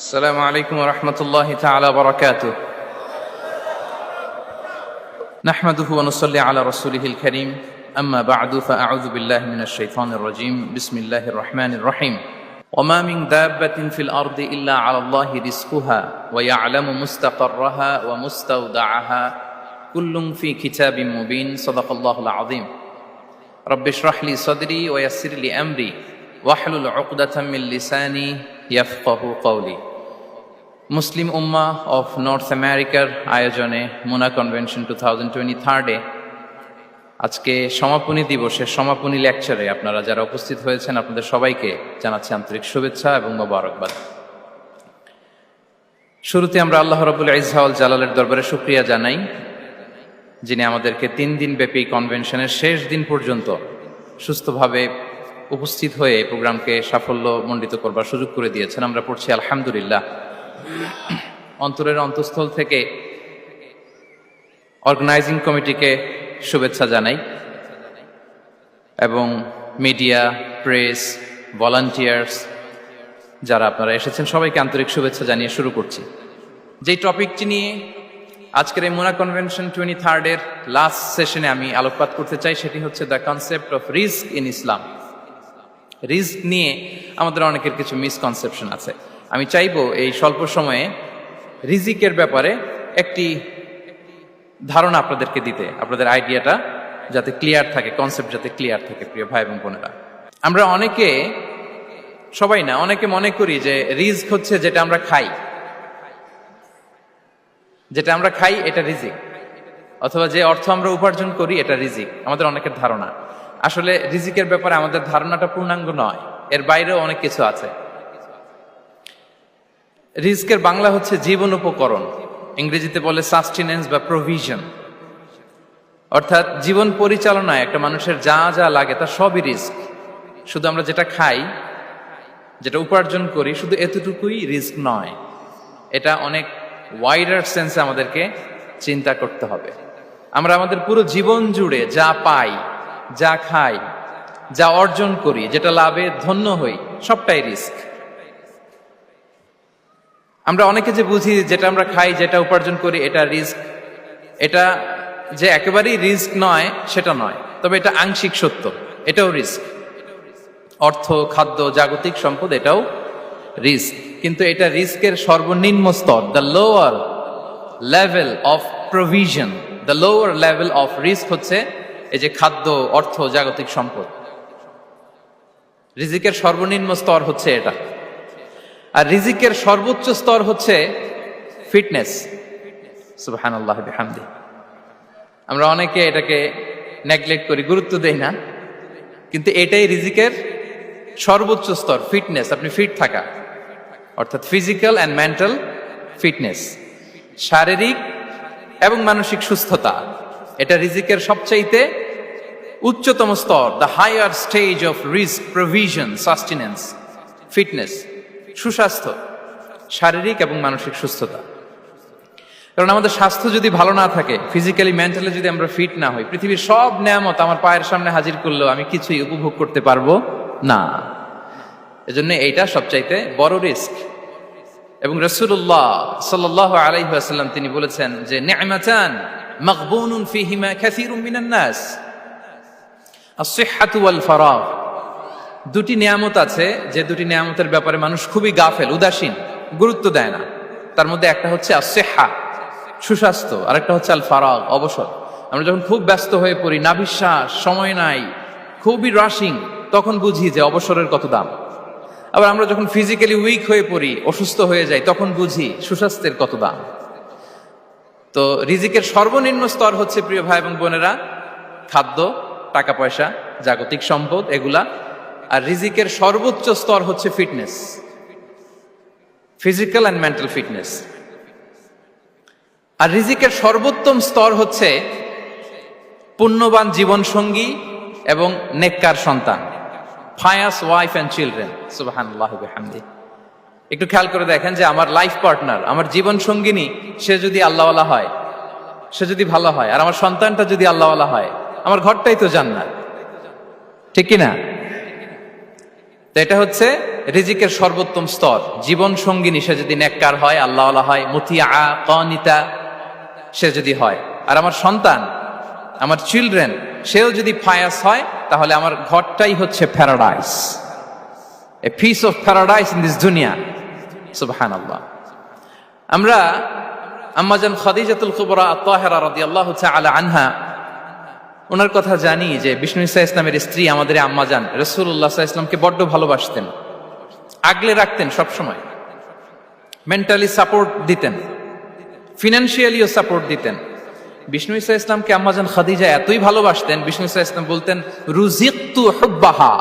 السلام عليكم ورحمة الله تعالى وبركاته. نحمده ونصلي على رسوله الكريم. أما بعد فأعوذ بالله من الشيطان الرجيم. بسم الله الرحمن الرحيم. وما من دابة في الأرض إلا على الله رزقها ويعلم مستقرها ومستودعها كل في كتاب مبين. صدق الله العظيم. رب اشرح لي صدري ويسر لي أمري واحلل عقدة من لساني يفقه قولي. Muslim Ummah of north আমেরিকার আয়োজনে মুনা convention 2023 আজকে সমাপনী দিবসের সমাপনী লেকচারে আপনারা যারা উপস্থিত হয়েছেন আপনাদের সবাইকে জানাচ্ছি আন্তরিক শুভেচ্ছা এবং মোবারকবাদ। শুরুতে আমরা আল্লাহ রাব্বুল ইজ্জা ওয়াল জালালের দরবারে শুকরিয়া জানাই, যিনি আমাদেরকে 3 দিন ব্যাপী কনভেনশনের শেষ দিন পর্যন্ত সুস্থভাবে উপস্থিত হয়ে এই প্রোগ্রামকে সাফল্যমণ্ডিত করবার সুযোগ করে দিয়েছেন। আমরা পড়ছি আলহামদুলিল্লাহ। অন্তরের অন্তঃস্থল থেকে অর্গানাইজিং কমিটিকে শুভেচ্ছা জানাই এবং মিডিয়া, প্রেস, ভলান্টিয়ার্স যারা আপনারা এসেছেন সবাইকে আন্তরিক শুভেচ্ছা জানিয়ে শুরু করছি। যেই টপিকটি নিয়ে আজকের এই মুনা কনভেনশন 23 এর লাস্ট সেশনে আমি আলোকপাত করতে চাই সেটি হচ্ছে the concept of risk in Islam. Risk নিয়ে আমাদের অনেকের কিছু মিসকনসেপশন আছে। আমি চাইবো এই স্বল্প সময়ে রিজিকের ব্যাপারে একটি ধারণা আপনাদেরকে দিতে, আপনাদের আইডিয়াটা যাতে ক্লিয়ার থাকে, কনসেপ্ট যাতে ক্লিয়ার থাকে। প্রিয় ভাই এবং বোনেরা, আমরা অনেকে, সবাই না, অনেকে মনে করি যে রিস্ক হচ্ছে যেটা আমরা খাই, যেটা আমরা খাই এটা রিজিক, অথবা যে অর্থ আমরা উপার্জন করি এটা রিজিক। আমাদের অনেকের ধারণা। আসলে রিজিকের ব্যাপারে আমাদের ধারণাটা পূর্ণাঙ্গ নয়, এর বাইরেও অনেক কিছু আছে। রিস্কের বাংলা হচ্ছে জীবন উপকরণ, ইংরেজিতে বলে সাস্টেনেন্স বা প্রভিশন। অর্থাৎ জীবন পরিচালনায় একটা মানুষের যা যা লাগে তার সবই রিস্ক। শুধু আমরা যেটা খাই, যেটা উপার্জন করি, শুধু এতটুকুই রিস্ক নয়। এটা অনেক ওয়াইডার সেন্সে আমাদেরকে চিন্তা করতে হবে। আমরা আমাদের পুরো জীবন জুড়ে যা পাই, যা খাই, যা অর্জন করি, যেটা লাভে ধন্য হই, সবটাই রিস্ক। আমরা অনেকে যে বুঝি যেটা আমরা খাই, যেটা উপার্জন করি এটা রিস্ক, এটা যে একেবারেই রিস্ক নয় সেটা নয়, তবে এটা আংশিক সত্য, এটাও রিস্ক। অর্থ, খাদ্য, জাগতিক সম্পদ এটাও রিস্ক, কিন্তু এটা রিস্কের সর্বনিম্ন স্তর। The lower level of provision, the lower level of risk হচ্ছে এই যে খাদ্য, অর্থ, জাগতিক সম্পদ। রিজিকের সর্বনিম্ন স্তর হচ্ছে এটা। আর রিজিকের সর্বোচ্চ স্তর হচ্ছে ফিটনেস। সুবহানাল্লাহ বিহামদি। আমরা অনেকে এটাকে নেগলেক্ট করি, গুরুত্ব দেই না, কিন্তু এটাই রিজিকের সর্বোচ্চ স্তর, ফিটনেস। আপনি ফিট থাকা, অর্থাৎ ফিজিক্যাল অ্যান্ড মেন্টাল ফিটনেস, শারীরিক এবং মানসিক সুস্থতা, এটা রিজিকের সবচাইতে উচ্চতম স্তর। দ্য হায়ার স্টেজ অফ রিস্ক, প্রভিশন, সাস্টেনেন্স, ফিটনেস, সুস্বাস্থ্য, শারীরিক এবং মানসিক সুস্থতা। কারণ আমাদের স্বাস্থ্য যদি ভালো না থাকে, ফিজিক্যালি মেন্টালি যদি আমরা ফিট না হই, পৃথিবীর সব নেয়ামত আমার পায়ের সামনে হাজির করলেও আমি কিছুই উপভোগ করতে পারবো না। এজন্য এইটা সবচাইতে বড় রিস্ক। এবং রাসূলুল্লাহ সাল্লাল্লাহু আলাইহি ওয়াসাল্লাম তিনি বলেছেন যে নি'মাতান মাগবুনুন ফীহিমা কাসীরুম মিনান নাস, আস-সিহহাতু ওয়াল ফারাগ। দুটি নিয়ামত আছে যে দুটি নিয়ামতের ব্যাপারে মানুষ খুবই গাফেল, উদাসীন, গুরুত্ব দেয় না। তার মধ্যে একটা হচ্ছে আস-সিহহা, সুস্বাস্থ্য, আর একটা হচ্ছে আল ফারাগ, অবসর। আমরা যখন খুব ব্যস্ত হয়ে পড়ি, নাভিশ্বাস, সময় নাই, খুবই রাশিং, তখন বুঝি যে অবসরের কত দাম। আবার আমরা যখন ফিজিক্যালি উইক হয়ে পড়ি, অসুস্থ হয়ে যাই, তখন বুঝি সুস্বাস্থ্যের কত দাম। তো রিজিকের সর্বনিম্ন স্তর হচ্ছে, প্রিয় ভাই এবং বোনেরা, খাদ্য, টাকা পয়সা, জাগতিক সম্পদ, এগুলা। আর রিজিকের সর্বোচ্চ স্তর হচ্ছে fitness, physical and mental fitness. আর রিজিকের সর্বোত্তম স্তর হচ্ছে পুণ্যবান জীবন সঙ্গী এবং নেককার সন্তান, ফায়াস ওয়াইফ অ্যান্ড চিলড্রেন। সুবহানাল্লাহ বিহামদি। একটু খেয়াল করে দেখেন যে আমার লাইফ পার্টনার, আমার জীবন সঙ্গিনী, সে যদি আল্লাহওয়ালা হয়, সে যদি ভালো হয়, আর আমার সন্তানটা যদি আল্লাহওয়ালা হয়, আমার ঘরটাই তো জান্নাত, ঠিক কিনা? তো এটা হচ্ছে রিজিকের সর্বোত্তম স্তর। জীবন সঙ্গিনী সে যদি নেককার হয়, আল্লাহওয়ালা হয়, মুতিয়া কানিতা সে যদি হয়, আর আমার সন্তান, আমার চিলড্রেন, সেও যদি ফায়াস হয়, তাহলে আমার ঘরটাই হচ্ছে paradise, a piece of paradise in this দুনিয়া। সুবহানাল্লাহ। আমরা আম্মাজান খাদিজাতুল কুবরা আত-তাহেরা রাদিয়াল্লাহু তাআলা আনহা, ওনার কথা জানি যে বিষ্ণু ঈসা ইসলামের স্ত্রী আমাদের আম্মাজান রাসূলুল্লাহ সাল্লাল্লাহু আলাইহি ওয়াসাল্লামকে বড্ড ভালোবাসতেন, আগলে রাখতেন সবসময়, মেন্টালি সাপোর্ট দিতেন, ফিনান্সিয়ালিও সাপোর্ট দিতেন। বিষ্ণু ঈসা ইসলামকে আম্মাজান খাদিজা এতই ভালোবাসতেন, বিষ্ণু ঈসা ইসলাম বলতেন রুজিকতু হুব্বাহা,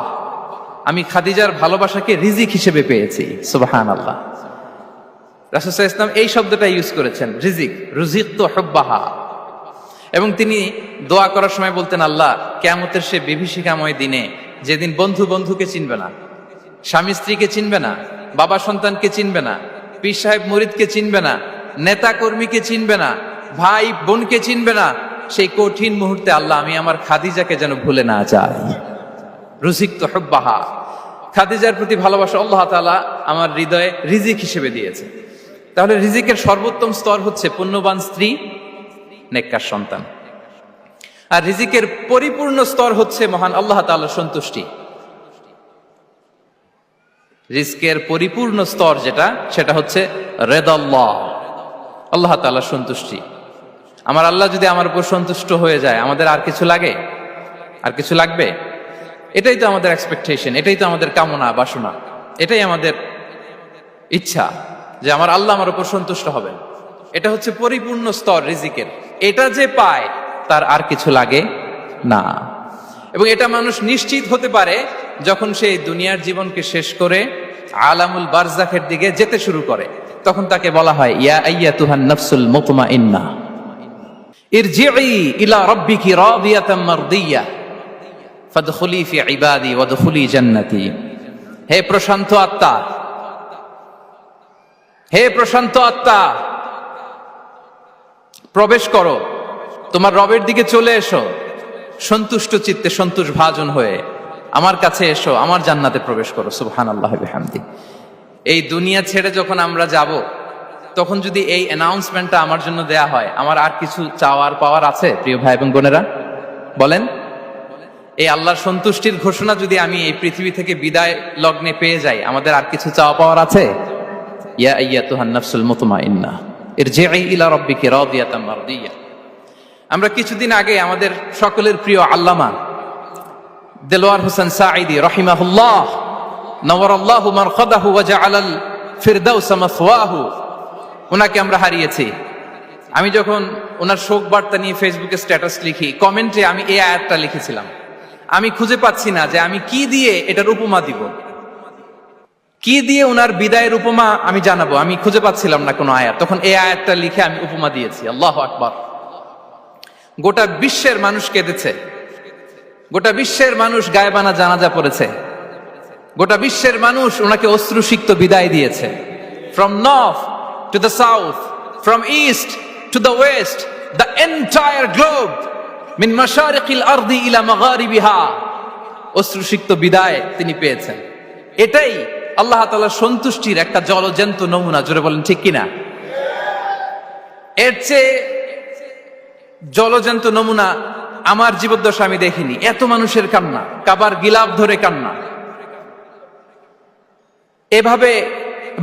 আমি খাদিজার ভালোবাসাকে রিজিক হিসেবে পেয়েছি। সুবহানাল্লাহ। রাসূল সাল্লাল্লাহু আলাইহি ওয়াসাল্লাম এই শব্দটা ইউজ করেছেন, রিজিক, রুজিকতু হুব্বাহা। এবং তিনি দোয়া করার সময় বলতেন, আল্লাহ, কিয়ামতের সে বিভীষিকাময় দিনে, যেদিন বন্ধু বন্ধুকে চিনবে না, স্বামী স্ত্রীকে চিনবে না, বাবা সন্তানকে চিনবে না, পীর সাহেব মুরিদকে চিনবে না, নেতা কর্মীকে চিনবে না, ভাই বোনকে চিনবে না, সেই কঠিন মুহূর্তে আল্লাহ আমি আমার খাদিজাকে যেন ভুলে না যাই। রুজিকতু হুব্বাহা, খাদিজার প্রতি ভালোবাসা আল্লাহ তাআলা আমার হৃদয়ে রিজিক হিসেবে দিয়েছে। তাহলে রিজিকের সর্বোত্তম স্তর হচ্ছে পুণ্যবান স্ত্রী, নেককার সন্তান। আর রিজিকের পরিপূর্ণ স্তর হচ্ছে মহান আল্লাহ তাআলার সন্তুষ্টি। রিজকের পরিপূর্ণ স্তর যেটা, সেটা হচ্ছে রিদাল্লাহ, আল্লাহ তাআলার সন্তুষ্টি। আমার আল্লাহ যদি আমার উপর সন্তুষ্ট হয়ে যায়, আমাদের আর কিছু লাগে? আর কিছু লাগবে? এটাই তো আমাদের এক্সপেকটেশন, এটাই তো আমাদের কামনা বাসনা, এটাই আমাদের ইচ্ছা যে আমার আল্লাহ আমার উপর সন্তুষ্ট হবেন। এটা হচ্ছে পরিপূর্ণ স্তর রিজিকের। এটা যে পায় তার আর কিছু লাগে না। এবং এটা মানুষ নিশ্চিত হতে পারে যখন সে দুনিয়ার জীবনকে শেষ করে আলামুল বারজাখের দিকে যেতে শুরু করে। তখন তাকে বলা হয়, ইয়া আইয়াতুহান নাফসুল মুতমাইন্নাহ ইরজিই ইলা রাব্বিকি রাদিয়াতাম মারদিয়া ফাদখুলি ফি ইবাদি ওয়াদখুলি জান্নাতি। হে প্রশান্ত আত্মা, হে প্রশান্ত আত্মা, প্রবেশ করো, তোমার রবের দিকে চলে এসো, সন্তুষ্ট চিত্তে সন্তোষ ভাজন হয়ে আমার কাছে এসো, আমার জান্নাতে প্রবেশ করো। সুবহানাল্লাহি ওয়া বিহামদি। এই দুনিয়া ছেড়ে যখন আমরা যাব, তখন যদি এই অ্যানাউন্সমেন্টটা আমার জন্য দেয়া হয়, আমার আর কিছু চাওয়ার পাওয়ার আছে? প্রিয় ভাই এবং বোনেরা বলেন, এই আল্লাহর সন্তুষ্টির ঘোষণা যদি আমি এই পৃথিবী থেকে বিদায় লগ্নে পেয়ে যাই, আমাদের আর কিছু চাওয়া পাওয়ার আছে? ইয়া আইয়াতুহান নাফসুল মুতমাইন্নাহ ইরজিই ইলা রাব্বিকি রাদিয়াতাম মারদিয়া। আমরা কিছুদিন আগে আমাদের সকলের প্রিয় আল্লামা দেলোয়ার হোসেন সাঈদী রাহিমাহুল্লাহ নওয়ারাল্লাহু মারকাদাহু ওয়া জাআলাল ফিরদাউস মাসওয়াহু, ওনাকে আমরা হারিয়েছি। আমি যখন ওনার শোক বার্তা নিয়ে ফেসবুকে স্ট্যাটাস লিখি, কমেন্টে আমি এই আয়াতটা লিখেছিলাম। আমি খুঁজে পাচ্ছি না যে আমি কি দিয়ে এটার উপমা দিব, কি দিয়ে ওনার বিদায়ের উপমা আমি জানাবো। আমি খুঁজে পাচ্ছিলাম না কোনো আয়াত। তখন এই আয়াতটা লিখে আমি উপমা দিয়েছি। আল্লাহু আকবার। গোটা বিশ্বের মানুষ কেঁদেছে, গোটা বিশ্বের মানুষ গায়েবানা জানাজা পড়েছে, গোটা বিশ্বের মানুষ ওনাকে অশ্রুসিক্ত বিদায় দিয়েছে। From north to the south, from east to the west, the entire globe, মিন মাশারিকিল আরদি ইলা মাগারিবিহা, অশ্রুসিক্ত বিদায় তিনি পেয়েছেন। এটাই আল্লাহ তাআলার সন্তুষ্টির একটা জলজ্যান্ত নমুনা। জোরে বলেন ঠিক কিনা? এর চেয়ে জলজ্যান্ত নমুনা আমার জীবদ্দশা আমি দেখিনি। এত মানুষের কান্না, কাবার গিলাফ ধরে কান্না, এভাবে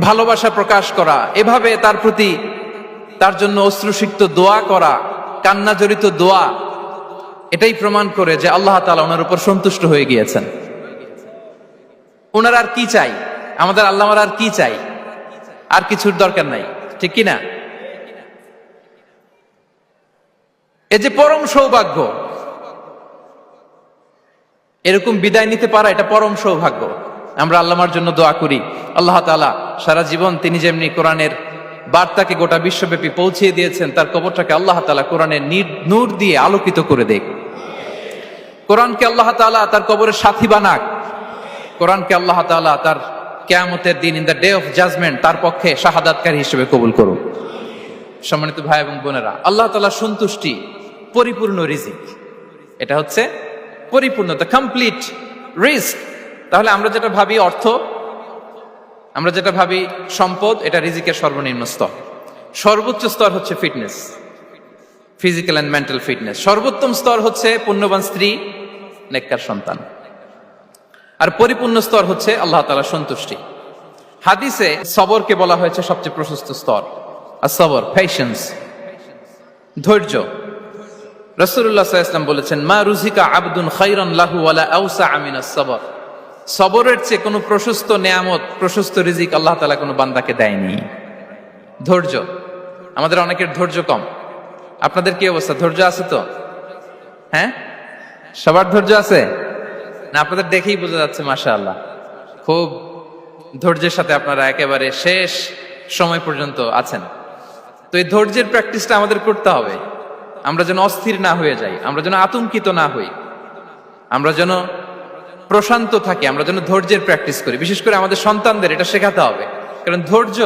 ভালোবাসা প্রকাশ করা, এভাবে তার প্রতি তার জন্য অশ্রুসিক্ত দোয়া করা, কান্না জড়িত দোয়া, এটাই প্রমাণ করে যে আল্লাহ তাআলা ওনার উপর সন্তুষ্ট হয়ে গিয়েছেন। ওনার আর কি চাই? আমাদের আল্লাহর আর কি চাই? আর কিছুর দরকার নাই, ঠিক কিনা? এই যে পরম সৌভাগ্য, এরকম বিদায় নিতে পারা, এটা পরম সৌভাগ্য। আমরা আল্লাহর জন্য দোয়া করি, আল্লাহ তাআলা সারা জীবন তিনি যেমনি কোরআনের বার্তাকে গোটা বিশ্বব্যাপী পৌঁছিয়ে দিয়েছেন, তার কবরটাকে আল্লাহ তাআলা কোরআনের নূর দিয়ে আলোকিত করে দেখ। কোরআনকে আল্লাহ তাআলা তার কবরের সাথী বানাক। কোরআনকে আল্লাহ তাআলা তার কিয়ামতের দিন, in the day of judgement, তার পক্ষে শাহাদাতকারী হিসেবে কবুল করুন। সম্মানিত ভাই এবং বোনেরা, আল্লাহ তাআলার সন্তুষ্টি পরিপূর্ণ রিজিক। এটা হচ্ছে পরিপূর্ণ, দ্য কমপ্লিট রিস্ক। তাহলে আমরা যেটা ভাবি অর্থ, আমরা যেটা ভাবি সম্পদ, এটা রিজিকের সর্বনিম্ন স্তর। সর্বোচ্চ স্তর হচ্ছে fitness, physical and mental fitness. সর্বোত্তম স্তর হচ্ছে পুণ্যবান স্ত্রী, নেককার সন্তান। আর পরিপূর্ণ স্তর হচ্ছে আল্লাহ তাআলার সন্তুষ্টি। হাদিসে সবরকে বলা হয়েছে সবচেয়ে প্রশস্ত স্তর। আর সবর, পেশেন্স, ধৈর্য। রাসূলুল্লাহ সাল্লাল্লাহু আলাইহি ওয়াসাল্লাম বলেছেন, মা রুজিকা আবদুন খায়রান লাহু ওয়ালা আওসা মিনাস সবর। সবরের চেয়ে কোনো প্রশস্ত নেয়ামত, প্রশস্ত রিজিক আল্লাহ তাআলা কোনো বান্দাকে দেয়নি। ধৈর্য। আমাদের অনেকের ধৈর্য কম। আপনাদের কি অবস্থা? ধৈর্য আছে তো? হ্যাঁ, সবার ধৈর্য আছে না? আপনাদের দেখেই বোঝা যাচ্ছে মাশাআল্লাহ, খুব ধৈর্যের সাথে আপনারা একেবারে শেষ সময় পর্যন্ত আছেন। তো এই ধৈর্যের প্র্যাকটিসটা আমাদের করতে হবে। আমরা যেন অস্থির না হয়ে যাই, আমরা যেন আতঙ্কিত না হই, আমরা যেন প্রশান্ত থাকি, আমরা যেন ধৈর্যের প্র্যাকটিস করি। বিশেষ করে আমাদের সন্তানদের এটা শেখাতে হবে। কারণ ধৈর্য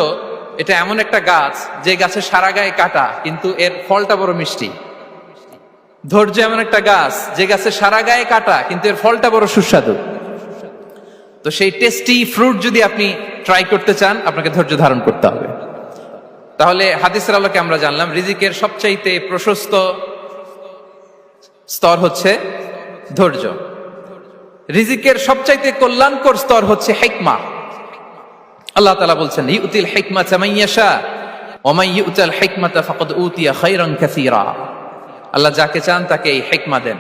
এটা এমন একটা গাছ, যে গাছে সারা গায়ে কাটা কিন্তু এর ফলটা বড় মিষ্টি। ধৈর্য এমন একটা গাছ, যে গাছে সারা গায়ে কাটা কিন্তু এর ফলটা বড় সুস্বাদু। তো সেই টেস্টি ফ্রুট যদি আপনি ট্রাই করতে চান, আপনাকে ধৈর্য ধারণ করতে হবে। তাহলে হাদিসের আলোকে আমরা জানলাম রিজিকের সবচাইতে প্রশস্ত স্তর হচ্ছে ধৈর্য। রিজিকের সবচাইতে কল্যাণকর স্তর হচ্ছে হিকমা। আল্লাহ তাআলা বলছেন, ইউতিল হিকমাতা মান ইয়াশা ওয়া মান ইউতাল হিকমাতা ফাকাদ উতিয়া খায়রান কাসীরা। আল্লাহ যাকে চান তাকে এই হিকমা দেন,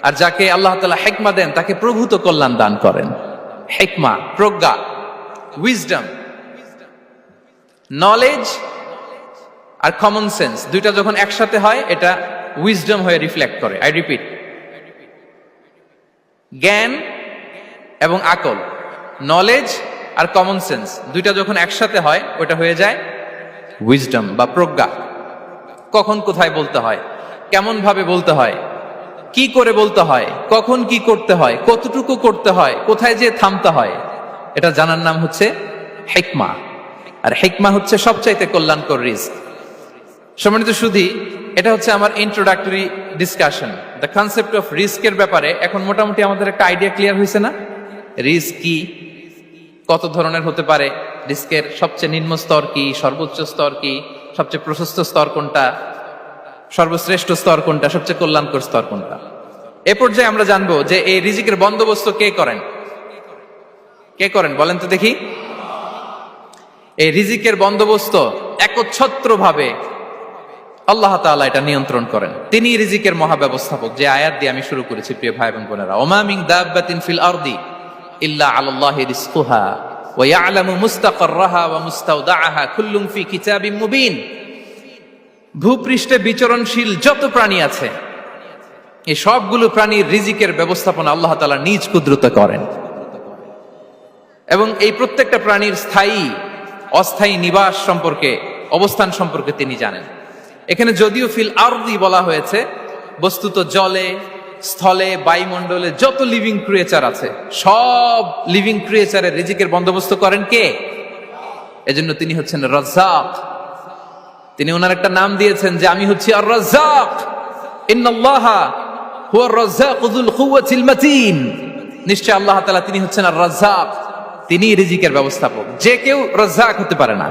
আর যাকে আল্লাহ তাআলা হিকমা দেন তাকে প্রভূত কল্যাণ দান করেন। হিকমা, প্রজ্ঞা, উইজডম, নলেজ আর কমন সেন্স দুইটা যখন একসাথে হয়, এটা উইজডম হয়ে রিফ্লেক্ট করে। আই রিপিট, জ্ঞান এবং আকল, নলেজ আর কমন সেন্স দুইটা যখন একসাথে হয়, ওটা হয়ে যায় উইজডম বা প্রজ্ঞা। কখন কোথায় বলতে হয়, কেমন ভাবে বলতে হয়, কি করে বলতে হয়, কখন কি করতে হয়, কতটুকু করতে হয়, কোথায় যে থামতে হয়, এটা জানার নাম হচ্ছে হিকমা। আর হিকমা হচ্ছে সবচাইতে কল্যাণকর রিস্ক। সম্মানিত সুধী, এটা হচ্ছে আমার introductory discussion. The concept of রিস্কের ব্যাপারে এখন মোটামুটি আমাদের একটা আইডিয়া ক্লিয়ার হয়েছে না? রিস্ক কি, কত ধরনের হতে পারে, রিস্কের সবচেয়ে নিম্ন স্তর কি, সর্বোচ্চ স্তর কি, সবচেয়ে প্রশস্ত স্তর কোনটা, সর্বশ্রেষ্ঠ স্তর কোনটা, সবচেয়ে কল্যাণকর স্তর কোনটা। এ পর্যায়ে আমরা জানবো যে এই রিজিকের বন্দোবস্ত কে করেন। কে করেন বলেন তো দেখি? এই রিজিকের বন্দোবস্ত একচ্ছত্র ভাবে আল্লাহ তাআলা এটা নিয়ন্ত্রণ করেন। তিনি রিজিকের মহাব্যবস্থাপক। যে আয়াত দিয়ে আমি শুরু করেছি প্রিয় ভাই এবং বোনেরা, ওমা মিন দাব্বাতিন ফিল আরদি ইল্লা আলাল্লাহি রিজকুহা ওয়া ইয়ালামু মুস্তাকাররাহা ওয়া মুস্তাওদাআহা কুল্লুম ফি কিতাবিম মুবিন। ভূপৃষ্ঠে বিচরণশীল যত প্রাণী আছে, এই সবগুলো প্রাণীর রিজিকের ব্যবস্থাপনা আল্লাহ তাআলা নিজ কুদরতে করেন। এবং এই প্রত্যেকটা প্রাণীর স্থায়ী অস্থায়ী নিবাস সম্পর্কে, অবস্থান সম্পর্কে তিনি জানেন। এখানে যদিও ফিল আরদি বলা হয়েছে, বস্তুত জলে, স্থলে, বায়ুমণ্ডলে যত লিভিং ক্রিয়েচার আছে, সব লিভিং ক্রিয়েচারের রিজিকের বন্দোবস্ত করেন কে? এজন্য তিনি হচ্ছেন রাজ্জাক। তিনি ওনার একটা নাম দিয়েছেন যে আমি হচ্ছি আর রাজ্জাক, ইন্নাল্লাহা হুয়ার রাজ্জাকু যুল কুওয়াতিল মাতিন। নিশ্চয় আল্লাহ তাআলা তিনি হচ্ছেন আর রাজ্জাক, তিনি রিজিকের ব্যবস্থাপক। যে কেউ রাজ্জাক হতে পারে না,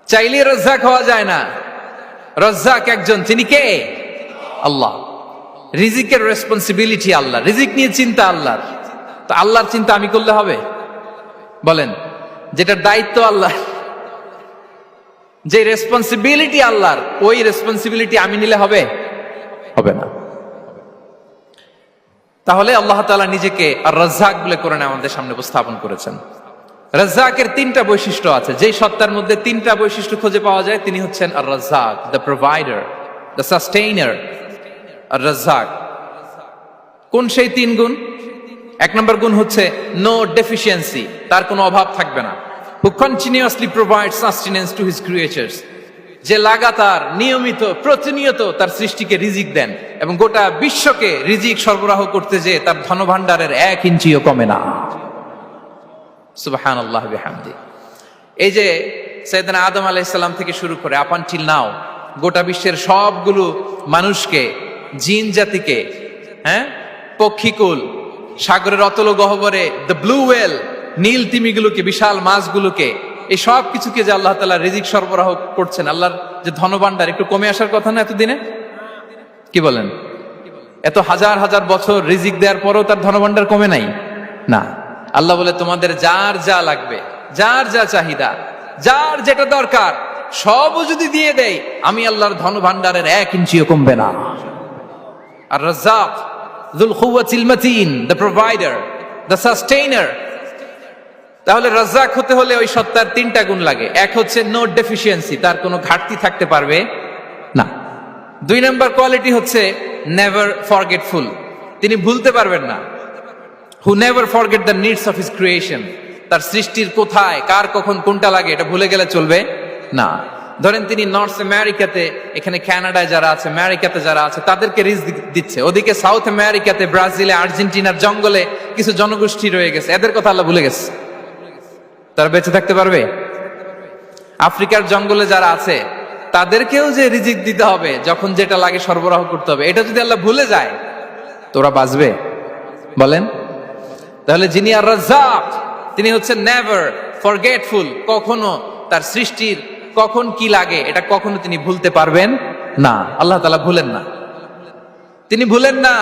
চাইলে রাজ্জাক হওয়া যায় না। রাজ্জাক একজন, তিনি কে? আল্লাহ। রিজিকের রেসপন্সিবিলিটি আল্লাহ, রিজিক নিয়ে চিন্তা আল্লাহর। তো আল্লাহর চিন্তা আমি করলে হবে? বলেন, যেটার দায়িত্ব আল্লাহ, যে রেসপন্সিবিলিটি আল্লাহর, ওই রেসপন্সিবিলিটি আমি নিলে হবে? হবে না। তাহলে আল্লাহ তাআলা নিজেকে আর রাজ্জাক বলে কোরআনে আমাদের সামনে উপস্থাপন করেছেন। রাজ্জাকের তিনটা বৈশিষ্ট্য আছে। যেই সত্তার মধ্যে তিনটা বৈশিষ্ট্য খুঁজে পাওয়া যায়, তিনি হচ্ছেন আর রাজ্জাক, দ্য প্রোভাইডার, দ্য সাস্টেইনার। আর রাজ্জাক কোন সেই তিন গুণ? এক নম্বর গুণ হচ্ছে নো ডেফিসিয়েন্সি, তার কোনো অভাব থাকবে না। হু continuously provide sustenance to his creatures, যে লাগাতার, নিয়মিত, প্রতিনিয়ত তার সৃষ্টিকে রিজিক দেন এবং গোটা বিশ্বকে রিজিক সরবরাহ করতে যে তার ধনভাণ্ডারের 1 ইঞ্চিও কমে না। সুবহানাল্লাহ বিহামদি। এই যে সাইয়েদনা আদম আলাইহিস সালাম থেকে শুরু করে আপ আনটিল নাও গোটা বিশ্বের সবগুলো মানুষকে, জিন জাতিকে, পক্ষীকুল, সাগরের অতল গহ্বরে দ্য ব্লু ওয়েল, নীল তিমিগুলোকে, বিশাল মাছগুলোকে, এই সব কিছুকে যে আল্লাহ তাআলা রিজিক সরবরাহ করছেন, আল্লাহর যে ধনভাণ্ডার একটু কমে আসার কথা না এতদিনে? কি বলেন? এত হাজার হাজার বছর রিজিক দেওয়ার পরেও তার ধনভাণ্ডার কমে নাই? না। আল্লাহ বলে তোমাদের যার যা লাগবে, যার যা চাহিদা, যার যেটা দরকার সবও যদি দিয়ে দেয়, আমি আল্লাহর ধনভাণ্ডারের 1 ইঞ্চিও কমবে না। আর Razzak যুল কুওয়াতিল মাতিন, the provider, the sustainer. তাহলে রাজ্জাক হতে হলে ওই সত্তার 3টা গুণ লাগে। এক হচ্ছে নো ডেফিসিয়েন্সি, তার কোনো ঘাটতি থাকতে পারবে না। 2 নম্বর কোয়ালিটি হচ্ছে নেভার ফরগেটফুল, তিনি ভুলতে পারবেন না। Who never forget the needs of his creation, তার সৃষ্টির কোথায় কার কখন কোনটা লাগে এটা ভুলে গেলে চলবে না। ধরেন তিনি নর্থ আমেরিকাতে, এখানে কানাডায় যারা আছে, আমেরিকাতে যারা আছে, তাদেরকে রিস্ক দিচ্ছে। ওদিকে সাউথ আমেরিকাতে, ব্রাজিলে, আর্জেন্টিনার জঙ্গলে কিছু জনগোষ্ঠী রয়ে গেছে, এদের কথা আল্লাহ ভুলে গেছে। তারা বেঁচে থাকতে পারবে? আফ্রিকার জঙ্গলে যারা আছে তাদেরকেও যে রিজিক দিতে হবে, যখন যেটা লাগে সরবরাহ করতে হবে, এটা যদি আল্লাহ ভুলে যায় তোরা বাঁচবে? বলেন। তাহলে যিনি আর রাজ্জাক, তিনি হচ্ছেন নেভার ফরগেটফুল, কখনো তার সৃষ্টির কখন কি লাগে এটা কখনো তিনি ভুলতে পারবেন না। আল্লাহ তাআলা ভুলেন না, তিনি ভুলেন না,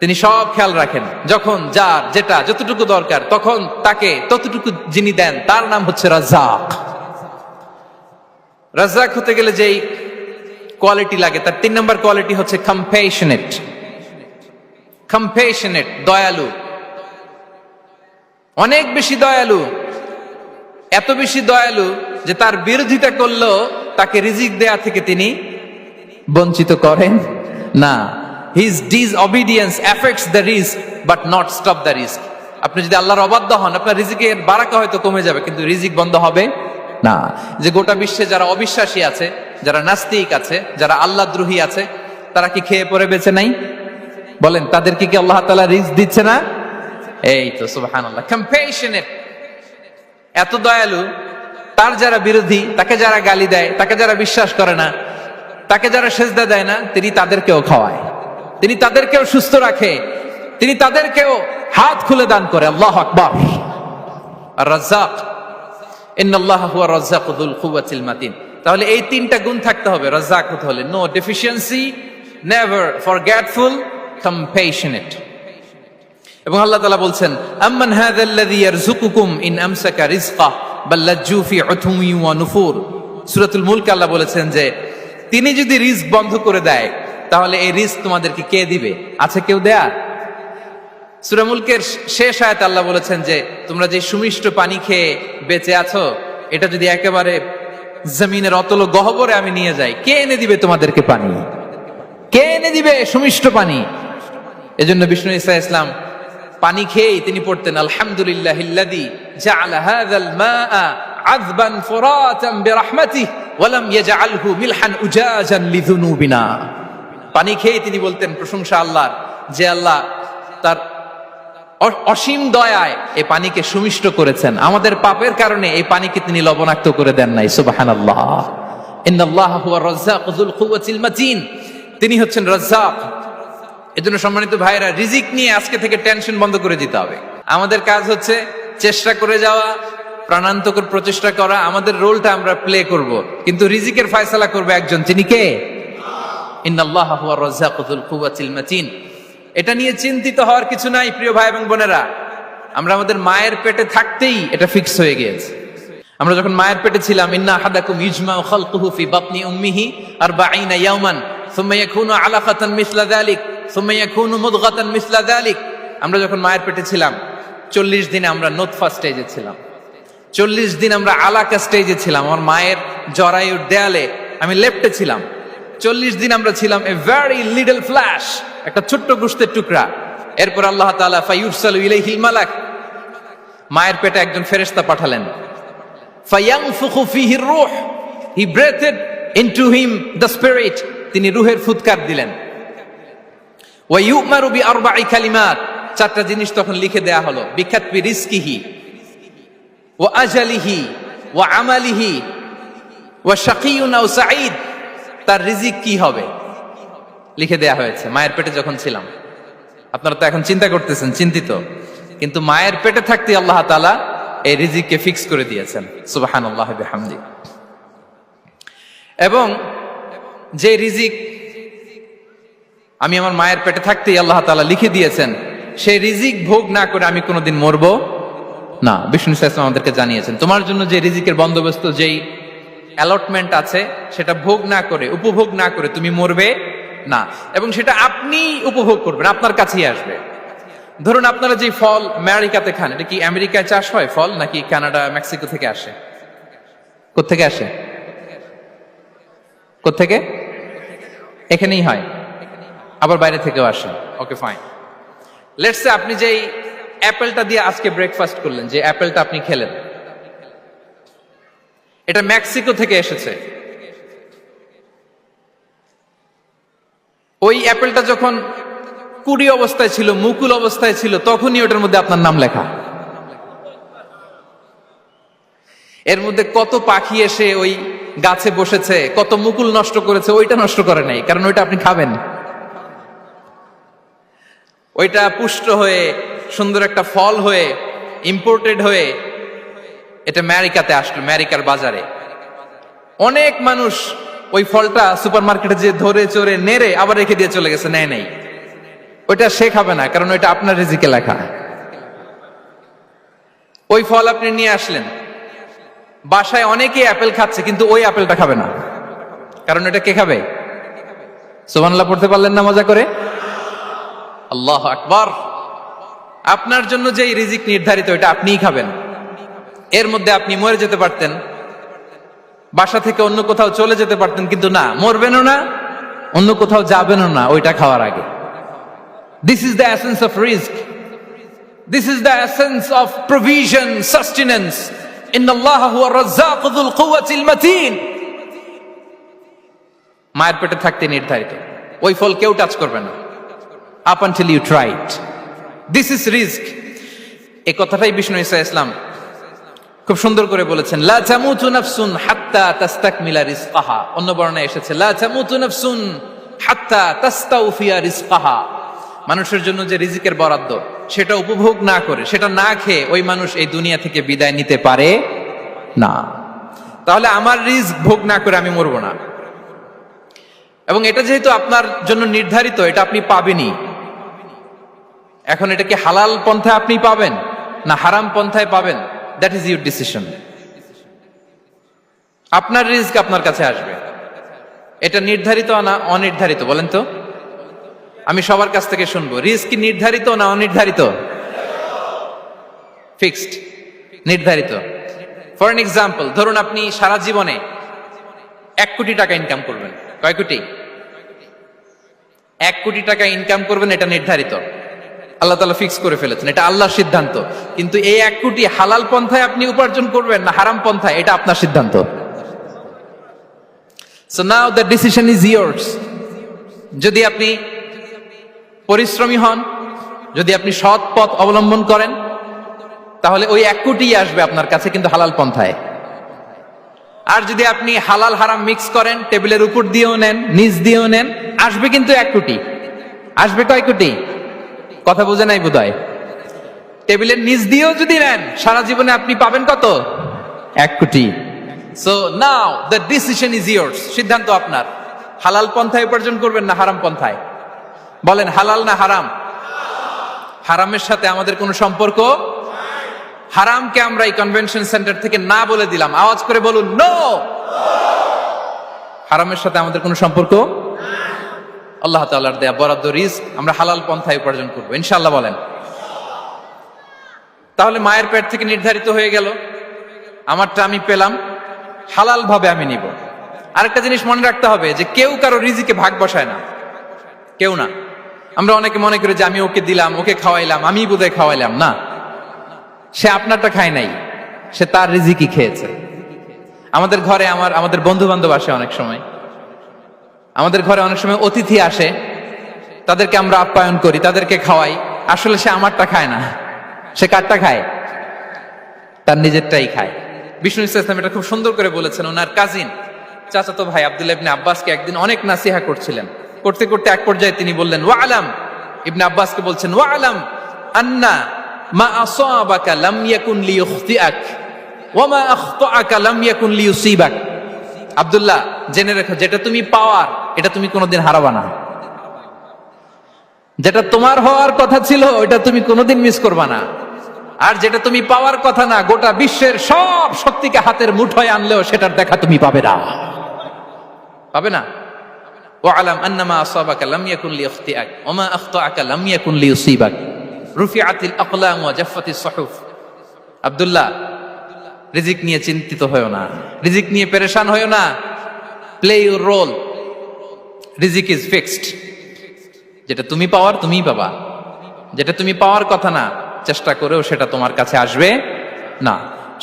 তিনি সব খেয়াল রাখেন। যখন যার যেটা যতটুকু দরকার তখন তাকে ততটুকু যিনি দেন তার নাম হচ্ছে রাজ্জাক। রাজ্জাক হতে গেলে যেই কোয়ালিটি লাগে, তার 3 নম্বর কোয়ালিটি হচ্ছে কম্প্যাশনেট। কম্প্যাশনেট, দয়ালু, অনেক বেশি দয়ালু। এত বেশি দয়ালু যে তার বিরোধিতা করলেও তাকে রিজিক দেয়া থেকে তিনি বঞ্চিত করেন না। His disobedience affects the risk but not stop the risk. আপনি যদি আল্লাহর অবাধ্য হন, আপনার রিজিকের বারাকা হয়তো কমে যাবে, কিন্তু রিজিক বন্ধ হবে না। যে গোটা বিশ্বে যারা অবিশ্বাসী আছে, যারা নাস্তিক আছে, যারা আল্লাহদ্রোহী আছে, তারা কি খেয়ে পরে বেঁচে নাই? বলেন, তাদেরকে কি আল্লাহ তাআলা রিজিক দিচ্ছে না? এই তো সুবহানাল্লাহ। কম্প্যাশনেট, এত দয়ালু, তার যারা বিরোধী, তাকে যারা গালি দেয়, তাকে যারা বিশ্বাস করে না, তাকে যারা সেজদা দেয় না, তিনি তাদেরকেও খাওয়ায়, তিনি তাদেরকেও সুস্থ রাখে, তিনি তাদেরকেও হাত খুলে দান করে। আল্লাহু আকবার। আর রাজ্জাক, ইন্নাল্লাহা হুয়া রাজ্জাকু যুল কুওয়াতিল মাতিন। তাহলে এই 3টা গুণ থাকতে হবে রাজ্জাক হতে হলে। No deficiency, never forgetful, compassionate. এবং আল্লাহ তাআলা বলছেন, আম্মান হাযাল্লাযী ইয়ারযুকুকুম ইন আমসাকা রিজকাহ বাল লাজ্জু ফি উতুমি ওয়া নুফুর। সূরাতুল মুলক আল্লাহ বলেছেন যে তিনি যদি রিজক বন্ধ করে দেয় তাহলে এই রিজক তোমাদেরকে কে দিবে? আছে কেউ দেয়া? সূরা মুলকের শেষ আয়াতে আল্লাহ বলেছেন যে তোমরা যে সুমিষ্ট পানি খেয়ে বেঁচে আছো, এটা যদি একেবারে জমিনের অতল গহ্বরে আমি নিয়ে যাই, কে এনে দিবে তোমাদেরকে পানি? কে এনে দিবে সুমিষ্ট পানি? এজন্য বিষ্ণু ঈসা ইসলাম পানি খেয়েই তিনি পড়তেন, আলহামদুলিল্লাহিল্লাযী জাআলা হাযাল মাআ আযবান ফুরাতান বিরাহমাতিহি ওয়া লাম ইয়াজআলহু মিলহান উজাজান লিযুনুবিনা। পানি খেয়েই তিনি বলতেন প্রশংসা আল্লাহর, যে আল্লাহ তার অসীম দয়ায় এই পানিকে সুমিষ্ট করেছেন, আমাদের পাপের কারণে এই পানিকে তিনি লবণাক্ত করে দেন নাই। সুবহানাল্লাহ। ইন্নাল্লাহা হুয়ার রাজ্জাকু যুল কুওয়াতিল মাতিন, তিনি হচ্ছেন রাজ্জাক। এজন্য সম্মানিত ভাইরা, রিজিক নিয়ে আজকে থেকে টেনশন বন্ধ করে দিতে হবে। আমাদের কাজ হচ্ছে চেষ্টা করে যাওয়া, প্রাণান্তকর প্রচেষ্টা করা, আমাদের রোলটা আমরা প্লে করব, কিন্তু রিজিকের ফয়সালা করবে একজন, তিনি কে? ইন্নাল্লাহা হুয়ার রাজ্জাকু যুল কুওয়াতিল মাতিন। এটা নিয়ে চিন্তিত হওয়ার কিছু নাই প্রিয় ভাই এবং বোনেরা। আমরা আমাদের মায়ের পেটে থাকতেই এটা ফিক্স হয়ে গিয়েছে। আমরা যখন মায়ের পেটে ছিলাম, ইন্না আহাদাকুম ইজমাউ খালকুহু ফি বাতনি উম্মিহি 40 ইয়াওমান সুম্মা ইয়াকুনু আলাকাতান মিসলা যালিক সুম্মা ইয়াকুনু মুদগাতান মিসলা যালিক। আমরা যখন মায়ের পেটে ছিলাম 40 দিন আমরা নুতফা স্টেজে ছিলাম, 40 দিন আমরা আলাকা স্টেজে ছিলাম। আমার মায়ের জরায়ুর দেয়ালে আমি লেপ্টে ছিলাম। 40 দিন আমরা ছিলাম এ ভেরি লিটল ফ্ল্যাশ, একটা ছোট্ট গোশতের টুকরা। এরপর আল্লাহ তাআলা ফায়ুরসালু ইলাইহিল মালাক, মায়ের পেটে একজন ফেরেশতা পাঠালেন। ফায়ানফুখু ফিহির রূহ, he breathed into him the spirit, তিনি রূহের ফুৎকার দিলেন। ওয়া ইউমারু বিআরবা'i কালিমাত, 4টা জিনিস তখন লিখে দেয়া হলো। বিকাতবি রিজকিহি ওয়া আজালিহি ওয়া আমালিহি ওয়া শাকিয়ুন আও সাঈদ, তার রিজিক কি হবে লিখে দেয়া হয়েছে মায়ের পেটে যখন ছিলাম। আপনারা তো এখন চিন্তা করতেছেন, চিন্তিত কিন্তু মায়ের পেটে থাকতে আল্লাহ তাআলা এই রিজিককে ফিক্স করে দিয়েছেন। সুবহানাল্লাহ বিহামদি। এবং যে রিজিক আমি আমার মায়ের পেটে থাকতেই আল্লাহ তাআলা লিখে দিয়েছেন, সেই রিজিক ভোগ না করে আমি কোনোদিন মরবো না। বিষ্ণু ইসলাম আমাদেরকে জানিয়েছেন, তোমার জন্য যে রিজিকের বন্দোবস্ত, যেই অ্যালটমেন্ট আছে, সেটা ভোগ না করে, উপভোগ না করে তুমি মরবে না। এবং সেটা আপনি উপভোগ করবেন, আপনার কাছেই আসবে। ধরুন আপনারা যে ফল আমেরিকাতে খান, এটা কি আমেরিকায় চাষ হয় ফল, নাকি কানাডা মেক্সিকো থেকে আসে? কোত্থেকে আসে? কোত্থেকে? এখানেই হয়, আবার বাইরে থেকেও আসে। Okay fine. লেটস সে আপনি যেই অ্যাপেলটা দিয়ে আজকে ব্রেকফাস্ট করলেন, যে অ্যাপেলটা আপনি খেলেন, এটা মেক্সিকো থেকে এসেছে। ওই অ্যাপেলটা যখন কুড়ি অবস্থায় ছিল, মুকুল অবস্থায় ছিল, তখনই ওটার মধ্যে আপনার নাম লেখা। এর মধ্যে কত পাখি এসে ওই গাছে বসেছে, কত মুকুল নষ্ট করেছে, ওইটা নষ্ট করে নাই, কারণ ওইটা আপনি খাবেন। ওইটা পুষ্ট হয়ে সুন্দর একটা ফল হয়ে ইম্পোর্টেড হয়ে এটা আমেরিকাতে আসলো, আমেরিকার বাজারে। অনেক মানুষ ওই ফলটা সুপার মার্কেটে যে ধরে চড়ে নেড়ে আবার রেখে দিয়ে চলে গেছে, নেয় নেই। ওইটা সে খাবে না, কারণ ওইটা আপনার রিজিকে লেখা। ওই ফল আপনি নিয়ে আসলেন, বাসায় অনেকেই অ্যাপেল খাচ্ছে, কিন্তু ওই অ্যাপেলটা খাবে না, কারণ এটা কে খাবে? সুবহানাল্লাহ পড়তে পারলেন না মজা করে? আল্লাহু আকবার। আপনার জন্য যে রিজিক নির্ধারিত, এটা আপনিই খাবেন। এর মধ্যে আপনি মরে যেতে পারতেন, বাসা থেকে অন্য কোথাও চলে যেতে পারতেন, কিন্তু না, মরবেনও না, অন্য কোথাও যাবেনও না ওইটা খাওয়ার আগে। This is the essence of risk, this is the essence of provision, sustenance. ইন্নাল্লাহা হুয়া রাজ্জাকু যুল কুওয়াতিল মাতিন। মায়ের পেটে থাকতে নির্ধারিত, ওই ফল কেউ টাচ করবে না up until you try it. This is risk. এই কথাটাই বিষ্ণু ঈসা ইসলাম খুব সুন্দর করে বলেছেন, লা তামুতু নাফসুন হাত্তা তাস্তাকমিলা রিজকাহা। অন্য বর্ণনায় এসেছে লা তামুতু নাফসুন হাত্তা তাস্তাউফিয়া রিজকাহা। মানুষের জন্য যে রিজিকের বরাদ্দ, সেটা উপভোগ না করে, সেটা না খেয়ে ওই মানুষ এই দুনিয়া থেকে বিদায় নিতে পারে না। তাহলে আমার রিস্ক ভোগ না করে আমি মরবো না। এবং এটা যেহেতু আপনার জন্য নির্ধারিত, এটা আপনি পাবেনই। এখন এটা কি হালাল পন্থায় আপনি পাবেন না হারাম পন্থায় পাবেন, দ্যাট ইজ ইউর ডিসিশন। আপনার রিস্ক আপনার কাছে আসবে। এটা নির্ধারিত না অনির্ধারিত বলেন তো? আমি সবার কাছ থেকে শুনবো, রিস্ক কি নির্ধারিত না অনির্ধারিত? ফিক্সড, নির্ধারিত। ফর এন এক্সাম্পল, ধরুন আপনি সারা জীবনে 1 কোটি টাকা ইনকাম করবেন। কয় কোটি? 1 কোটি টাকা ইনকাম করবেন, এটা নির্ধারিত, আল্লাহ তাআলা ফিক্স করে ফেলেছেন, এটা আল্লাহর সিদ্ধান্ত। কিন্তু এই 1 কোটি হালাল পন্থায় আপনি উপার্জন করবেন না হারাম পন্থায়, এটা আপনার সিদ্ধান্ত। So now the decision is years. যদি আপনি পরিশ্রমী হন, যদি আপনি সৎ পথ অবলম্বন করেন, তাহলে ওই 1 কোটি আসবে আপনার কাছে, কিন্তু হালাল পন্থায়। আর যদি আপনি হালাল হারাম মিক্স করেন, টেবিলের উপর দিয়েও নেন, নিচ দিয়েও নেন, আসবে কিন্তু 1 কোটি। আসবে কয় কোটি? কথা বুঝে নাই বোধহয়। টেবিলের নিচ দিয়েও যদি নেন, সারা জীবনে আপনি পাবেন কত? 1 কোটি। So now the decision is years. সিদ্ধান্ত আপনার। হালাল পন্থায় উপার্জন করবেন না হারাম পন্থায়? বলেন, হালাল না হারাম? হারামের সাথে আমাদের কোনো সম্পর্ক? হারামকে আমরা এই কনভেনশন সেন্টার থেকে না বলে দিলাম, আওয়াজ করে বলুন নো। হারামের সাথে আমাদের কোনো সম্পর্ক? আল্লাহ তাআলার দেয়া বরাদ্দ রিস্ক আমরা হালাল পন্থায় উপার্জন করবো ইনশাআল্লাহ। বলেন। তাহলে মায়ের পেট থেকে নির্ধারিত হয়ে গেল, আমারটা আমি পেলাম, হালাল ভাবে আমি নিব। আরেকটা জিনিস মনে রাখতে হবে যে কেউ কারো রিজিকে ভাগ বসায় না, কেউ না। আমরা অনেকে মনে করি যে আমি ওকে দিলাম, ওকে খাওয়াইলাম, আমি বোধহয় খাওয়াইলাম। না, সে আপনারটা খায় নাই, সে তার রিজিকই খেয়েছে। আমাদের ঘরে আমাদের বন্ধু বান্ধব আসে অনেক সময়, আমাদের ঘরে অনেক সময় অতিথি আসে, তাদেরকে আমরা আপ্যায়ন করি, তাদেরকে খাওয়াই। আসলে সে আমারটা খায় না, সে কারটা খায়? তার নিজেরটাই খায়। বিষ্ণু ইসলাম এটা খুব সুন্দর করে বলেছেন। ওনার কাজিন চাচাতো ভাই আব্দুল্লাহ ইবনে আব্বাসকে একদিন অনেক নাসিহা করছিলেন। করতে করতে এক পর্যায়ে তিনি বললেন, ওয়া আলাম, ইবনে আব্বাসকে বলছেন, ওয়া আলাম আন্না মা আসাবাকা লাম ইয়াকুন লিইখতিআক ওয়া মা আখতাআকা লাম ইয়াকুন লিইউসিবাক। আব্দুল্লাহ, জেনে রেখো, যেটা তুমি পাওয়ার এটা তুমি কোনোদিন হারাবা না। যেটা তোমার হওয়ার কথা ছিল ওটা তুমি কোনোদিন মিস করবা না। আর যেটা তুমি পাওয়ার কথা না, গোটা বিশ্বের সব শক্তিকে হাতের মুঠোয় আনলেও সেটার দেখা তুমি পাবে না, পাবে না। ওয়ালাম আন্নামা আসাবাকা লাম ইয়াকুন লিইখতিআক ওয়া মা আখতাআকা লাম ইয়াকুন লিইউসিবাক। রুফিআতিল আকলাম ওয়া জাফফাতিস সুহুফ। আব্দুল্লাহ, রিজিক নিয়ে চিন্তিত হয়ো না, রিজিক নিয়ে পেরেশান হয়ো না। প্লে ইউর রোল, রিজিক ইজ ফিক্সড। যেটা তুমি পাওয়ার তুমিই পাবা, যেটা তুমি পাওয়ার কথা না চেষ্টা করেও সেটা তোমার কাছে আসবে না।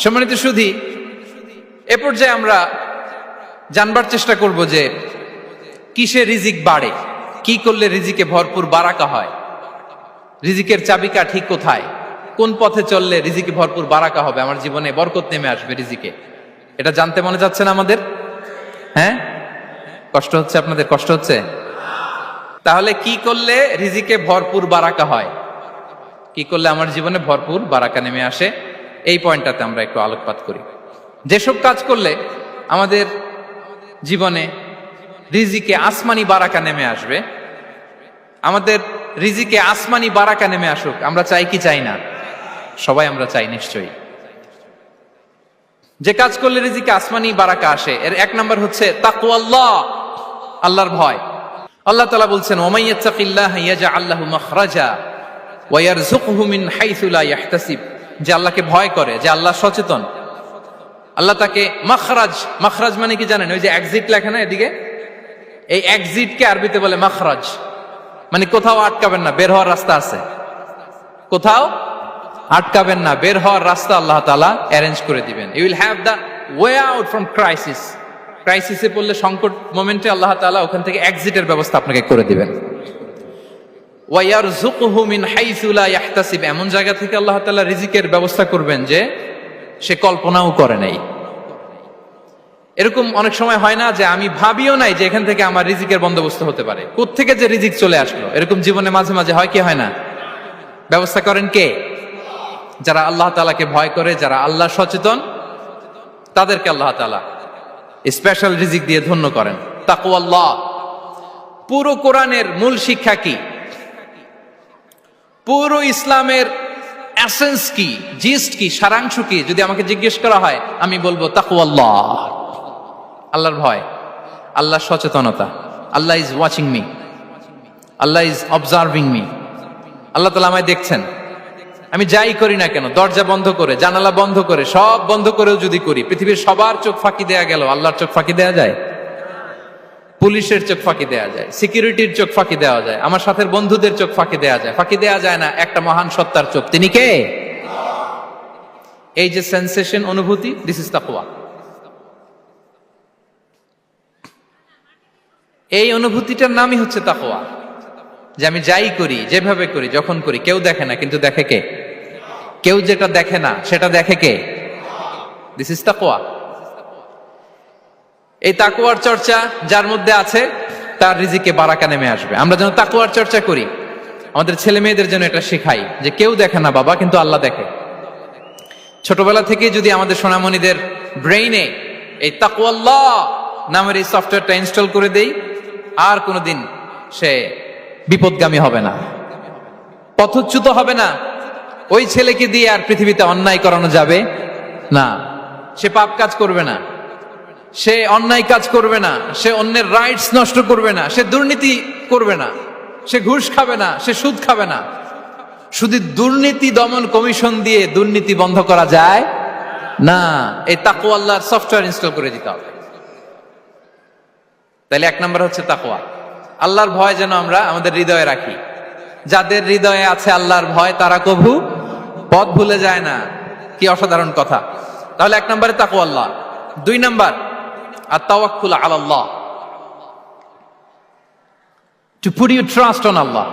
সম্মানিত সুধী, এ পর্যায়ে আমরা জানবার চেষ্টা করব যে কিসে রিজিক বাড়ে, কি করলে রিজিকে ভরপুর বারাকা হয়, রিজিকের চাবিকা ঠিক কোথায়, কোন পথে চললে রিজিকে ভরপুর বারাকা হবে, আমার জীবনে বরকত নেমে আসবে রিজিকে। এটা জানতে মনে যাচ্ছে না আমাদের? হ্যাঁ, কষ্ট হচ্ছে আপনাদের? কষ্ট হচ্ছে? তাহলে কি করলে রিজিকে ভরপুর বারাকা হয়, কি করলে আমার জীবনে ভরপুর বারাকা নেমে আসে, এই পয়েন্টটাতে আমরা একটু আলোকপাত করি। যেসব কাজ করলে আমাদের জীবনে রিজিকে আসমানি বারাকা নেমে আসবে, আমাদের রিজিকে আসমানি বারাকা নেমে আসুক, আমরা চাই কি চাই না? সবাই আমরা চাই নিশ্চয়ই। যে কাজ করলে রিজিকে আসমানি বারাকা আসে, এর এক নম্বর হচ্ছে তাকওয়াল্লাহ, আল্লাহর ভয়। আল্লাহ তাআলা বলছেন, ওয়া ইয়াত্তাকিল্লাহা ইয়াজআল লাহু মাখরাজা ওয়া ইয়ারযুকহু মিন হাইসু লা ইয়াহতাসিব। যে আল্লাহকে ভয় করে, যে আল্লাহ সচেতন, আল্লাহ তাকে মাখরাজ, মাখরাজ মানে কি জানেন? ওই যে এক্সিট লেখা না এদিকে, এই এক্সিটকে আরবিতে বলে মাখরাজ, মানে কোথাও আটকাবেন না, বের হওয়ার রাস্তা আছে, কোথাও আটকাবেন না, বের হওয়ার রাস্তা আল্লাহ তাআলা অ্যারেঞ্জ করে দিবেন। You will have the way out from crisis. ক্রাইসিসে পড়লে, সংকট মোমেন্টে আল্লাহ তাআলা ওখান থেকে এক্সিটের ব্যবস্থা আপনাকে করে দিবেন। ওয়া ইয়ারযুকহু মিন হাইসু লা ইয়াহতাসিব, এমন জায়গা থেকে আল্লাহ তাআলা রিজিকের ব্যবস্থা করবেন যে সে কল্পনাও করে নাই। এরকম অনেক সময় হয় না যে আমি ভাবিও নাই যে এখান থেকে আমার রিজিকের বন্দোবস্ত হতে পারে, কোত্থেকে যে রিজিক চলে আসলো। এরকম জীবনে মাঝে মাঝে হয় কি হয় না? ব্যবস্থা করেন কে? যারা আল্লাহ তাআলাকে ভয় করে, যারা আল্লাহ সচেতন, তাদেরকে আল্লাহ তাআলা স্পেশাল রিজিক দিয়ে ধন্য করেন। তাকওয়াল্লাহ। পুরো কোরআনের মূল শিক্ষা কি? পুরো ইসলামের এসেন্স কি, জিস্ট কি, সারাংশ কি যদি আমাকে জিজ্ঞেস করা হয়, আমি বলবো তাকওয়াল্লাহ, আল্লাহর ভয়, আল্লাহর সচেতনতা। Allah is watching me, Allah is observing me. আল্লাহ তাআলা আমায় দেখছেন, আমি যাই করি না কেন, দরজা বন্ধ করে, জানালা বন্ধ করে, সব বন্ধ করেও যদি করি, পৃথিবীর সবার চোখ ফাঁকি দেয়া গেল, আল্লাহর চোখ ফাঁকি দেয়া যায়? পুলিশের চোখ ফাঁকি দেয়া যায়, সিকিউরিটির চোখ ফাঁকি দেওয়া যায়, আমার সাথের বন্ধুদের চোখ ফাঁকি দেয়া যায়, ফাঁকি দেয়া যায় না একটা মহান সত্তার চোখ। তিনি কে? এই যে সেন্সেশন, অনুভূতি, দিস ইজ তাকওয়া। এই অনুভূতিটার নামই হচ্ছে তাকওয়া, যে আমি যাই করি, যেভাবে করি, যখন করি, কেউ দেখে না, কিন্তু দেখে কে? কেউ যেটা দেখে না সেটা দেখে কে? দিস ইজ তাকওয়া। এই তাকওয়ার চর্চা যার মধ্যে আছে তার রিজিকে বারাকা নেমে আসবে। আমরা যেন তাকওয়ার চর্চা করি, আমাদের ছেলে মেয়েদের জন্য এটা শেখাই যে কেউ দেখে না বাবা, কিন্তু আল্লাহ দেখে। ছোটবেলা থেকে যদি আমাদের সোনামণিদের ব্রেইনে এই তাকওয়াল্লাহ নামের এই সফটওয়্যারটা ইনস্টল করে দেই, আর কোনোদিন সে বিপদগামী হবে না, পথচ্যুত হবে না। ওই ছেলেকে দিয়ে আর পৃথিবীতে অন্যায় করানো যাবে না, সে পাপ কাজ করবে না, সে অন্যায় কাজ করবে না, সে অন্যের রাইটস নষ্ট করবে না, সে দুর্নীতি করবে না, সে ঘুষ খাবে না, সে সুদ খাবে না। শুধু দুর্নীতি দমন কমিশন দিয়ে দুর্নীতি বন্ধ করা যায় না, এই তাকওয়া আল্লাহর সফটওয়্যার ইনস্টল করে দিতে হবে। তাহলে এক নাম্বার হচ্ছে তাকওয়া। আল্লাহর ভয় যেন আমরা আমাদের হৃদয়ে রাখি। যাদের হৃদয়ে আছে আল্লাহর ভয়, তারা কভু পথ ভুলে যায় না। কি অসাধারণ কথা! তাহলে এক নম্বরে তাকওয়া আল্লাহ। দুই number আত-তাওয়াক্কুল আলাল্লাহ, to put your trust on Allah,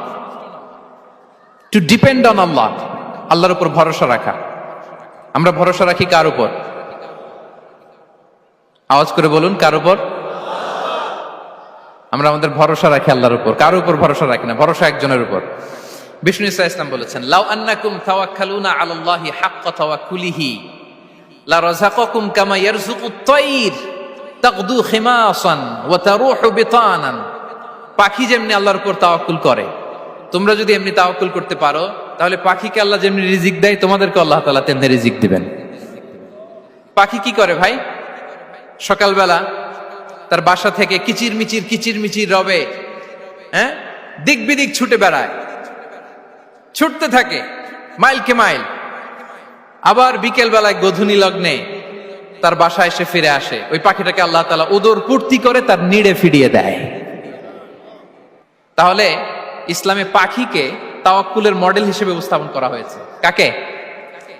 to depend on Allah, আল্লাহর উপর ভরসা রাখা। আমরা ভরসা রাখি কার উপর? আওয়াজ করে বলুন, কার উপর? আমরা আমাদের ভরসা রাখি আল্লাহর উপর। কার উপর ভরসা রাখি না? ভরসা একজনের উপর। বিষ্ণু ইসা ইসলাম বলেছেন, লাউ আন্নাকুম তাওয়াক্কালুনা আলাল্লাহি হাক্কা তাওয়াক্কুলিহি লা রাযাকাকুম কামা ইয়ারযুকুত তায়র তাগদু খিমাসান ওয়া তারুহু বিতানান। পাখি যেমনি আল্লাহর উপর তাওয়াক্কুল করে, তোমরা যদি এমনি তাওয়াক্কুল করতে পারো, তাহলে পাখিকে আল্লাহ যেমনি রিজিক দেয়, তোমাদেরকে আল্লাহ তাআলা তেমনি রিজিক দিবেন। পাখি কি করে ভাই? সকালবেলা তার বাসা থেকে কিচির মিচির রবে, হ্যাঁ, দিক বিদিক ছুটে বেড়ায়, ছুটতে থাকে মাইলকে মাইল। আবার বিকেল বেলায় গোধূলি লগ্নে তার বাসায় এসে ফিরে আসে। ওই পাখিটাকে আল্লাহ তাআলা উদর পূর্তি করে তার নিড়ে ফিরিয়ে দেয়। তাহলে ইসলামে পাখিকে তাওয়াক্কুলের মডেল হিসেবে উপস্থাপন করা হয়েছে। কাকে?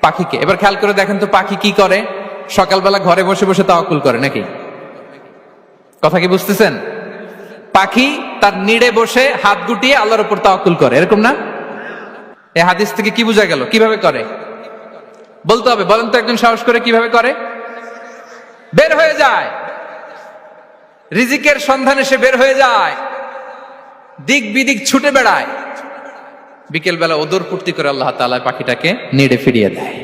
পাখিকে। এবার খেয়াল করে দেখেন তো, পাখি কি করে? সকালবেলা ঘরে বসে বসে তাওয়াক্কুল করে নাকি? কথা কি বুঝতেছেন? পাখি তার নিড়ে বসে হাত গুটিয়ে আল্লাহর উপর তাওয়াক্কুল করে, এরকম না? এই হাদিস থেকে কি বোঝা গেল? কিভাবে করে বলতে হবে, বলেন তো একজন সাহস করে, কিভাবে করে? বের হয়ে যায়, রিজিকের সন্ধানে সে বের হয়ে যায়, দিক বিদিক ছুটে বেড়ায়, বিকেল বেলা ওদর পূর্তি করে আল্লাহ তাআলা পাখিটাকে নিড়ে ফিরিয়ে দেয়।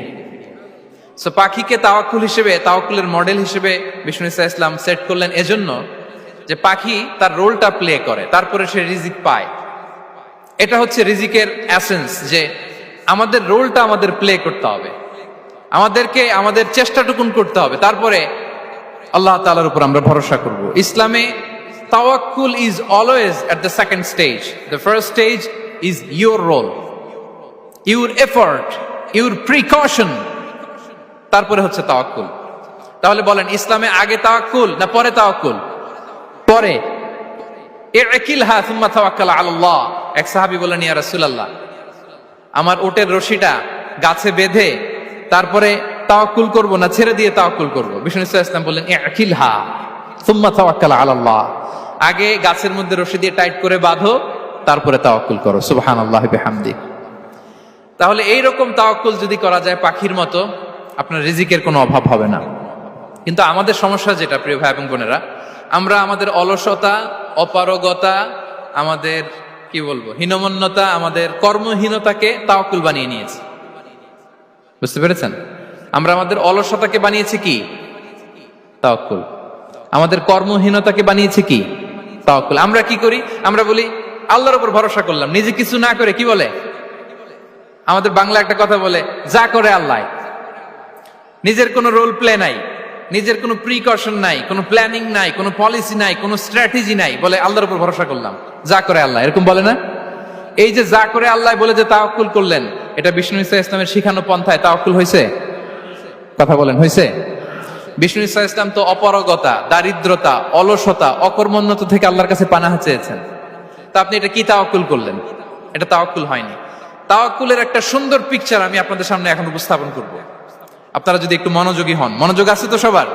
সো পাখিকে তাওয়াক্কুল হিসেবে, তাওয়াক্কুলের মডেল হিসেবে বিষ্ণু ইসা ইসলাম সেট করলেন এজন্য যে পাখি তার রোলটা প্লে করে, তারপরে সে রিজিক পায়। এটা হচ্ছে রিজিকের এসেন্স, যে আমাদের রোলটা আমাদের প্লে করতে হবে, আমাদেরকে আমাদের চেষ্টাটুকুন করতে হবে, তারপরে আল্লাহ তাআলার উপর আমরা ভরসা করব। ইসলামে তাওয়াক্কুল is always at the second stage. The first stage is your role, your effort, your precaution, তারপরে হচ্ছে তাওয়াক্কুল। তাহলে বলেন, ইসলামে আগে তাওয়াক্কুল না পরে তাওয়াক্কুল? পরে। ইকিলহা সুম্মা তাওয়াক্কাল আলাল্লাহ। এক সাহাবী বলেন, ইয়া রাসূলুল্লাহ, আমার ওটের রশিটা গাছে বেঁধে তারপরে তাওয়াক্কুল করব না ছেড়ে দিয়ে তাওয়াক্কুল করব? বিষ্ণু ইসলাম বললেন, ইকিলহা সুম্মা তাওয়াক্কাল আলাল্লাহ। আগে গাছের মধ্যে রশি দিয়ে টাইট করে বাঁধো, তারপরে তাওয়াক্কুল করো। সুবহানাল্লাহি বিহামদি। তাহলে এইরকম তাওয়াক্কুল যদি করা যায় পাখির মতো, আপনার রিজিকের কোনো অভাব হবে না। কিন্তু আমাদের সমস্যা যেটা, প্রিয় ভাই এবং বোনেরা, আমরা আমাদের অলসতা, অপারগতা, আমাদের কি বলবো, হীনমন্যতা, আমাদের কর্মহীনতাকে তাওয়াক্কুল বানিয়ে নিয়েছি। বুঝতে পেরেছেন? আমরা আমাদের অলসতাকে বানিয়েছি কি? তাওয়াক্কুল। আমাদের কর্মহীনতাকে বানিয়েছি কি? তাওয়াক্কুল। আমরা কি করি? আমরা বলি আল্লাহর উপর ভরসা করলাম, নিজে কিছু না করে। কি বলে? আমাদের বাংলা একটা কথা বলে, যা করে আল্লাহ। নিজের কোনো রোল প্লে নাই, নিজের কোনো প্রিকশন নাই, কোনো প্ল্যানিং নাই, কোনো পলিসি নাই, কোনো স্ট্র্যাটেজি নাই, বলে আল্লাহর উপর ভরসা করলাম, যা করে আল্লাহ। এরকম বলে না? এই যে যা করে আল্লাহ বলে যে তাওয়াক্কুল করলেন, এটা বিষ্ণু ইসা ইসলামের শিখানো পন্থায় তাওয়াক্কুল হয়েছে? কথা বলেন, হয়েছে? বিষ্ণু ইসা ইসলাম তো অপারগতা, দারিদ্রতা, অলসতা, অকর্মণ্যতা থেকে আল্লাহর কাছে পানাহ চেয়েছেন। তা আপনি এটা কি তাওয়াক্কুল করলেন? এটা তাওয়াক্কুল হয়নি। তাওয়াক্কুলের একটা সুন্দর পিকচার আমি আপনাদের সামনে এখন উপস্থাপন করব, আপনারা যদি একটু মনোযোগী হন। মনোযোগ আছে তো সবার?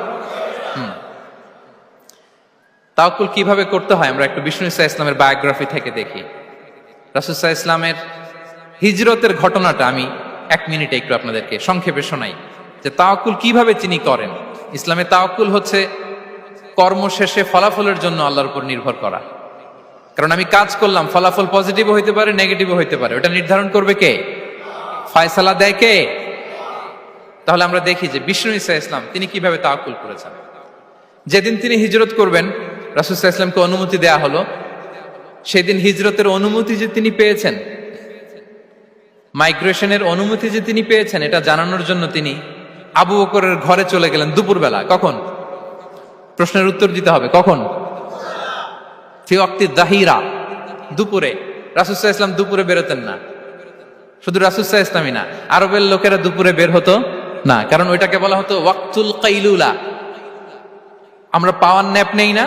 তাওয়াক্কুল কিভাবে করতে হয় আমরা একটু বিষ্ণু ইসা ইসলামের বায়োগ্রাফি থেকে দেখি। রাসূল সাল্লাল্লাহু আলাইহি ইসলামের হিজরতের ঘটনাটা আমি 1 মিনিটে একটু আপনাদেরকে সংক্ষেপে শোনাই, যে তাওয়াক্কুল কিভাবে তিনি করেন। ইসলামে তাওয়াক্কুল হচ্ছে কর্ম শেষে ফলাফলের জন্য আল্লাহর উপর নির্ভর করা। কারণ আমি কাজ করলাম, ফলাফল পজিটিভও হইতে পারে, নেগেটিভও হইতে পারে, ওটা নির্ধারণ করবে কে? ফয়সালা দেয় কে? তাহলে আমরা দেখি যে বিষ্ণু ইসা ইসলাম তিনি কিভাবে তাওয়াক্কুল করেছেন। যেদিন তিনি হিজরত করবেন, রাসূল সাল্লাল্লাহু আলাইহি ওয়াসাল্লামকে অনুমতি দেয়া হলো, সেদিন হিজরতের অনুমতি যে তিনি পেয়েছেন, মাইগ্রেশনের অনুমতি যে তিনি পেয়েছেন, এটা জানানোর জন্য তিনি আবু বকরের ঘরে চলে গেলেন দুপুরবেলা। কখন? প্রশ্নের উত্তর দিতে হবে, কখন? ফি ওয়াক্তি যাহিরা, দুপুরে। রাসূল সাল্লাল্লাহু আলাইহি ওয়াসাল্লাম দুপুরে বেরোতেন না। শুধু রাসূল সাল্লাল্লাহু আলাইহি ওয়াসাল্লামই না, আরবের লোকেরা দুপুরে বের হতো না, কারণ ওইটাকে বলা হতো ওয়াক্তুল কাইলুলা। আমরা পাওয়ার ন্যাপ নেই না,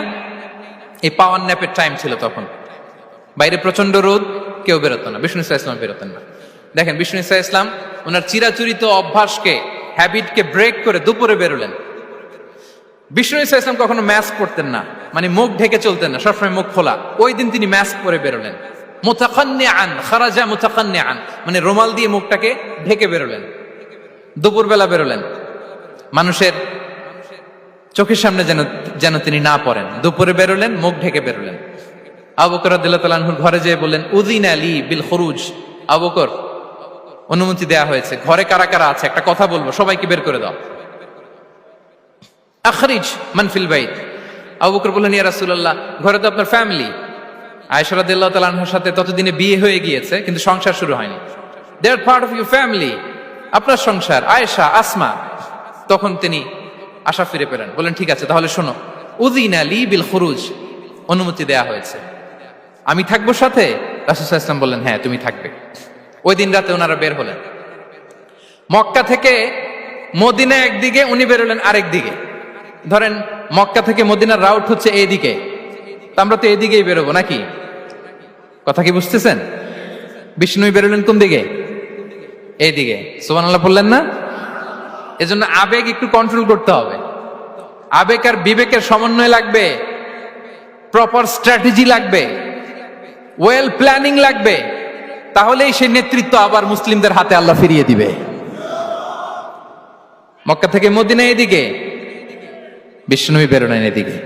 এই পাওয়ার ন্যাপের টাইম ছিল তখন। বাইরে প্রচন্ড রোদ, কেউ বেরোতো না, বিষ্ণু ইসা ইসলাম বেরোতেন না। দেখেন, বিষ্ণু ইসা ইসলাম ওনার চিরাচরিত অভ্যাসকে, হ্যাবিটকে ব্রেক করে দুপুরে বেরোলেন। বিষ্ণু ইসা ইসলাম কখনো মাস্ক পরতেন না, মানে মুখ ঢেকে চলতেন না, সবসময় মুখ খোলা। ওই দিন তিনি মাস্ক পরে বেরোলেন। মুতাকান্নিআন, খারাজা মুতাকান্নিআন, মানে রুমাল দিয়ে মুখটাকে ঢেকে বেরোলেন। দুপুরবেলা বেরোলেন, মানুষের চোখের সামনে যেন তিনি না পড়েন। দুপুরে বেরোলেন, মুখ ঢেকে বেরোলেন। আবু বকর রাদিয়াল্লাহু তাআলা আনহুর ঘরে যেয়ে বললেন, উযিনা লি বিল খুরুজ আবু বকর, অনুমতি দেয়া হয়েছে, ঘরে কারা কারা আছে একটা কথা বলবো, সবাইকে বের করে দাও। আখরিজ মান ফিল বাইত। আবু বকর বললেন, ইয়া রাসূলুল্লাহ, ঘরে তো আপনার ফ্যামিলি। আয়েশা রাদিয়াল্লাহু তাআলা আনহার সাথে ততদিনে বিয়ে হয়ে গিয়েছে, কিন্তু সংসার শুরু হয়নি। দে আর পার্ট অফ ইউর ফ্যামিলি, আপনার সংসার, আয়েশা, আসমা। তখন তিনি আশা ফিরে পেলেন, বলেন ঠিক আছে তাহলে শোনো, উযিনা লি বিল খুরুজ, অনুমতি দেয়া হয়েছে, আমি থাকবো সাথে? রাসূল সাল্লাল্লাহু আলাইহি ওয়াসাল্লাম বললেন, হ্যাঁ তুমি থাকবে। ওই দিন রাতে ওনারা বের হলেন। মক্কা থেকে মদিনা একদিকে, উনি বেরোলেন আরেক দিকে। ধরেন মক্কা থেকে মদিনার রাউট হচ্ছে এইদিকে, আমরা তো এদিকেই বেরোবো নাকি? কথা কি বুঝতেছেন? বিষ্ণু বেরোলেন কোন দিকে? এইদিকে। সুবহানাল্লাহ বললেন না? এজন্য আবেগ একটু কন্ট্রোল করতে হবে। আবেগ আর বিবেকের সমন্বয় লাগবে, প্রপার স্ট্র্যাটেজি লাগবে, ওয়েল প্ল্যানিং লাগবে, তাহলেই সেই নেতৃত্ব আবার মুসলিমদের হাতে আল্লাহ ফিরিয়ে দিবে। মক্কা থেকে মদিনা এদিকে, বিশ্বনবী বেরোলেন এদিকে।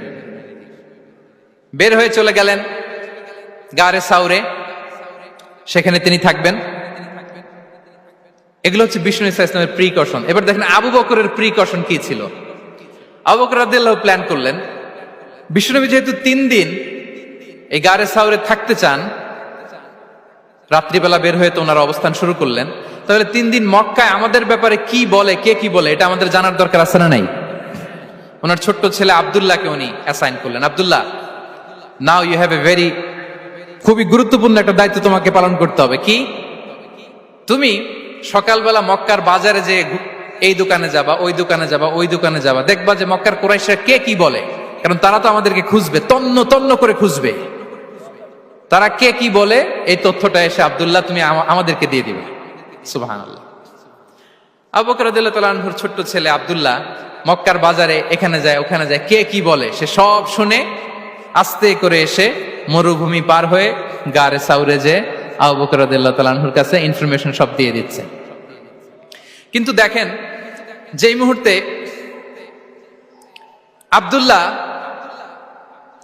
বের হয়ে চলে গেলেন গারে সাউরে, সেখানে তিনি থাকবেন। এগুলো হচ্ছে বিষ্ণু ইসলামের প্রিকশন। এবার দেখেন আবু বকরের প্রিকশন কি ছিল। আবু বকর রাদিয়াল্লাহু প্ল্যান করলেন, বিশ্বনবী যেহেতু 3 দিন এই গারে সাউরে থাকতে চান, রাত্রিবেলা বের হয়ে তো ওনার অবস্থান শুরু করলেন, তাহলে 3 দিন মক্কায় আমাদের ব্যাপারে কি বলে, কে কি বলে, এটা আমাদের জানার দরকার আছে না নাই? ওনার ছোট্ট ছেলে আব্দুল্লাহকে উনি অ্যাসাইন করলেন। Abdullah, now you have a very, খুবই গুরুত্বপূর্ণ একটা দায়িত্ব তোমাকে পালন করতে হবে। কি? তুমি সকালবেলা মক্কার বাজারে যে এই দোকানে যাবা, ওই দোকানে যাবা, ওই দোকানে যাবা, দেখবা যে মক্কার কুরাইশরা কে কি বলে, কারণ তারা তো আমাদেরকে খুঁজবে, তন্ন তন্ন করে খুঁজবে। তারা কে কি বলে এই তথ্যটা এসে আব্দুল্লাহ তুমি আমাদেরকে দিয়ে দিবে। সুবহানাল্লাহ। আবু বকর রাদিয়াল্লাহু তাআলা আনহুর ছোট্ট ছেলে আব্দুল্লাহ মক্কার বাজারে এখানে যায় ওখানে যায়, কে কি বলে সে সব শুনে আস্তে করে এসে মরুভূমি পার হয়ে গারে সাউরে যে আবু বকর রাদিয়াল্লাহু তাআলা আনহুর কাছে ইনফরমেশন সব দিয়ে দিচ্ছে। কিন্তু দেখেন, যেই মুহূর্তে আব্দুল্লাহ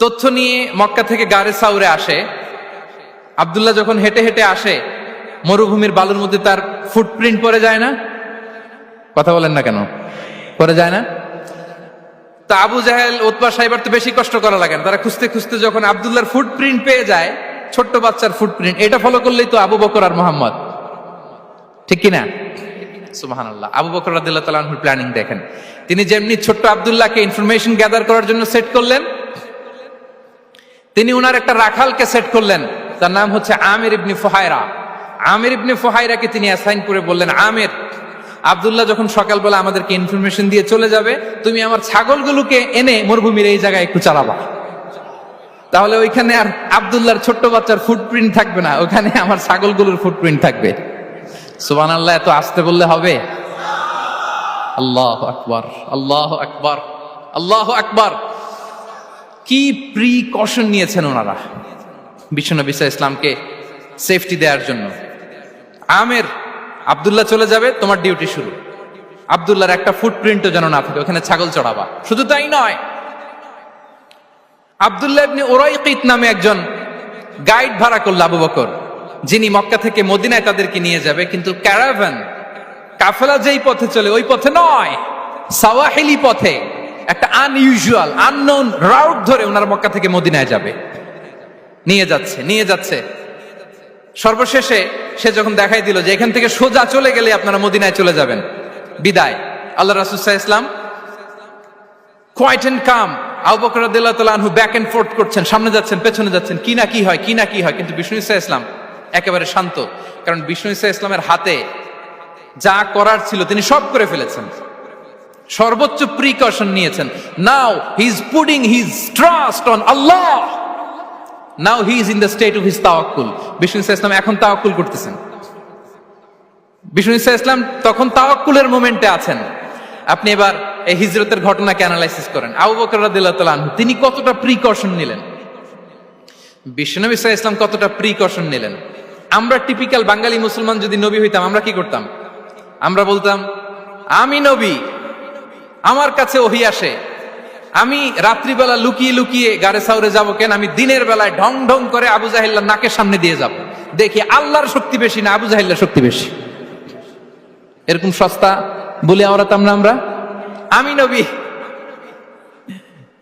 তথ্য নিয়ে মক্কা থেকে গারে সাউরে আসে, আব্দুল্লাহ যখন হেঁটে হেঁটে আসে, মরুভূমির বালুর মধ্যে তার ফুটপ্রিন্ট পড়ে যায় না? কথা বলেন না কেন? পড়ে যায় না? তা আবু জাহেল, উতবা, সাইবার তো বেশি কষ্ট করা লাগে না, তারা খুঁজতে খুঁজতে যখন আব্দুল্লাহর ফুটপ্রিন্ট পেয়ে যায়, ছোট্ট বাচ্চার ফুটপ্রিন্ট, এটা ফলো করলেই তো আবু বকর আর মুহাম্মদ, ঠিক কিনা? সুবহানাল্লাহ। আবু বকর রাদিয়াল্লাহু তাআলা আনহুর প্ল্যানিং দেখেন, তিনি যেমনি ছোট্ট আব্দুল্লাহকে ইনফরমেশন গ্যাদার করার জন্য সেট করলেন, তিনি উনার একটা রাখালকে সেট করলেন, তার নাম হচ্ছে আমির ইবনে ফুহায়রা। আমির ইবনে ফুহায়রাকে তিনি অ্যাসাইন করে বললেন, আমির, আব্দুল্লাহ যখন সকালবেলা আমাদেরকে ইনফরমেশন দিয়ে চলে যাবে, তুমি আমার ছাগলগুলোকে এনে মরুভূমির এই জায়গায় একটু চালাবা, তাহলে ওইখানে আর আব্দুল্লাহর ছোট্ট বাচ্চার ফুটপ্রিন্ট থাকবে না, ওখানে আমার ছাগলগুলোর ফুটপ্রিন্ট থাকবে। সুবহানাল্লাহ। এত আসতে বললে হবে? আল্লাহু আকবার, আল্লাহু আকবার, আল্লাহু আকবার। কি প্রিকশন নিয়েছেন ওনারা বিশ্বনবী সাল্লাল্লাহু আলাইহি ইসলামকে সেফটি দেওয়ার জন্য। আমির, আব্দুল্লাহ চলে যাবে, তোমার ডিউটি শুরু, আব্দুল্লাহর একটা ফুটপ্রিন্টও যেন না থাকে, ওখানে ছাগল চড়াবা। শুধু তাই নয়, আব্দুল্লাহ ইবনে উরাইকিত নামে একজন গাইড ভাড়া করল আবু বকর, যিনি মক্কা থেকে মদিনায় তাদেরকে নিয়ে যাবে, কিন্তু ক্যারাভান, কাফেলা যেই পথে চলে ওই পথে নয়, সাওয়াহিলি পথে, একটা আনইউজুয়াল আননোন রাউট ধরে ওনারা মক্কা থেকে মদিনায় যাবে। নিয়ে যাচ্ছে নিয়ে যাচ্ছে, সর্বশেষে সে যখন দেখাই দিল যে এখান থেকে সোজা চলে গেলে আপনারা মদিনায় চলে যাবেন, বিদায়। আল্লাহ রাসূল সাল্লাল্লাহু আলাইহি ওয়াসাল্লাম কোয়াইট এন্ড কাম, আবু বকর রাদিয়াল্লাহু তাআলা আনহু ব্যাক এন্ড ফোর্থ করছেন, সামনে যাচ্ছেন পেছনে যাচ্ছেন, কি না কি হয়, কি না কি হয়, কিন্তু বিষ্ণু সাল্লাল্লাহু আলাইহি ওয়াসাল্লাম একেবারে শান্ত, কারণ বিষ্ণু সাল্লাল্লাহু আলাইহি ওয়াসাল্লামের হাতে যা করার ছিল তিনি সব করে ফেলেছেন, সর্বোচ্চ প্রিকশন নিয়েছেন। Now he is putting his trust on Allah, now he is in the state of his তাওয়াক্কুল। বিষ্ণু সাল্লাল্লাহু আলাইহি ওয়াসাল্লাম এখন তাওয়াক্কুল করতেছেন, বিষ্ণু সাল্লাল্লাহু আলাইহি ওয়াসাল্লাম তখন তাওয়াক্কুলের মোমেন্টে আছেন। আপনি এবার এই হিজরতের ঘটনাকে অ্যানালাইসিস করেন, আবু বকর রাদিয়াল্লাহু তাআলা আনহু তিনি কতটা প্রিকশন নিলেন, বিশ্বনবী সাল্লাল্লাহু আলাইহি ওয়াসাল্লাম কতটা প্রিকশন নিলেন। আমরা টিপিক্যাল বাঙালি মুসলমান যদি নবী হইতাম, আমরা কি করতাম? আমরা বলতাম, আমি নবী, আমার কাছে ওহী আসে, আমি রাত্রিবেলা লুকিয়ে লুকিয়ে গারে সাউরে যাব কেন, আমি দিনের বেলায় ঢং ঢং করে আবু জাহেলের নাকের সামনে দিয়ে যাব, দেখি আল্লাহর শক্তি বেশি না আবু জাহেলের শক্তি বেশি। এরকম সস্তা বলে আওড়াতাম না আমরা? আমি নবী,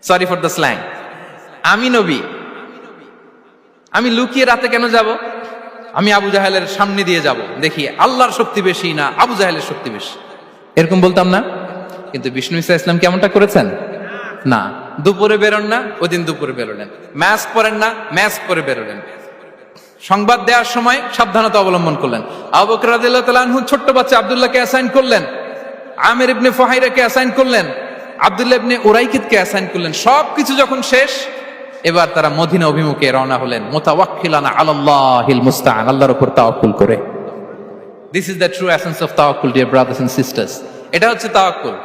সরি ফর দ্য স্ল্যাং, আমি নবী, আমি লুকিয়ে রাতে কেন যাব? আমি আবু জাহেলের সামনে দিয়ে যাব, দেখি আল্লাহর শক্তি বেশি না আবু জাহেলের শক্তি বেশি। এরকম বলতাম না? কিন্তু বিষ্ণু ঈসা ইসলাম কেমনটা করেছেন? না, দুপুরে বেরোন না, ওই দিন দুপুরে বেরোলেন। মাস্ক পরেন না, মাস্ক পরে বেরোলেন। সংবাদ দেওয়ার সময় সাবধানতা অবলম্বন করলেন। আবু বকর রাদিয়াল্লাহু তাআলা আনহু ছোট্ট বাচ্চা আব্দুল্লাহকে অ্যাসাইন করলেন, আমির ইবনে ফুহাইরাকে অ্যাসাইন করলেন, আব্দুল্লাহ ইবনে উরাইকিতকে অ্যাসাইন করলেন। সবকিছু যখন শেষ, এবার তারা মদিনা অভিমুখে রওনা হলেন, মুতাওয়াক্কিলানা আলাল্লাহিল মুস্তাআন, আল্লাহর উপর তাওয়াক্কুল করে। This is the true essence of তাওয়াক্কুল, ডিয়ার ব্রাদার্স এন্ড সিস্টার্স। এটা হচ্ছে তাওয়াক্কুল।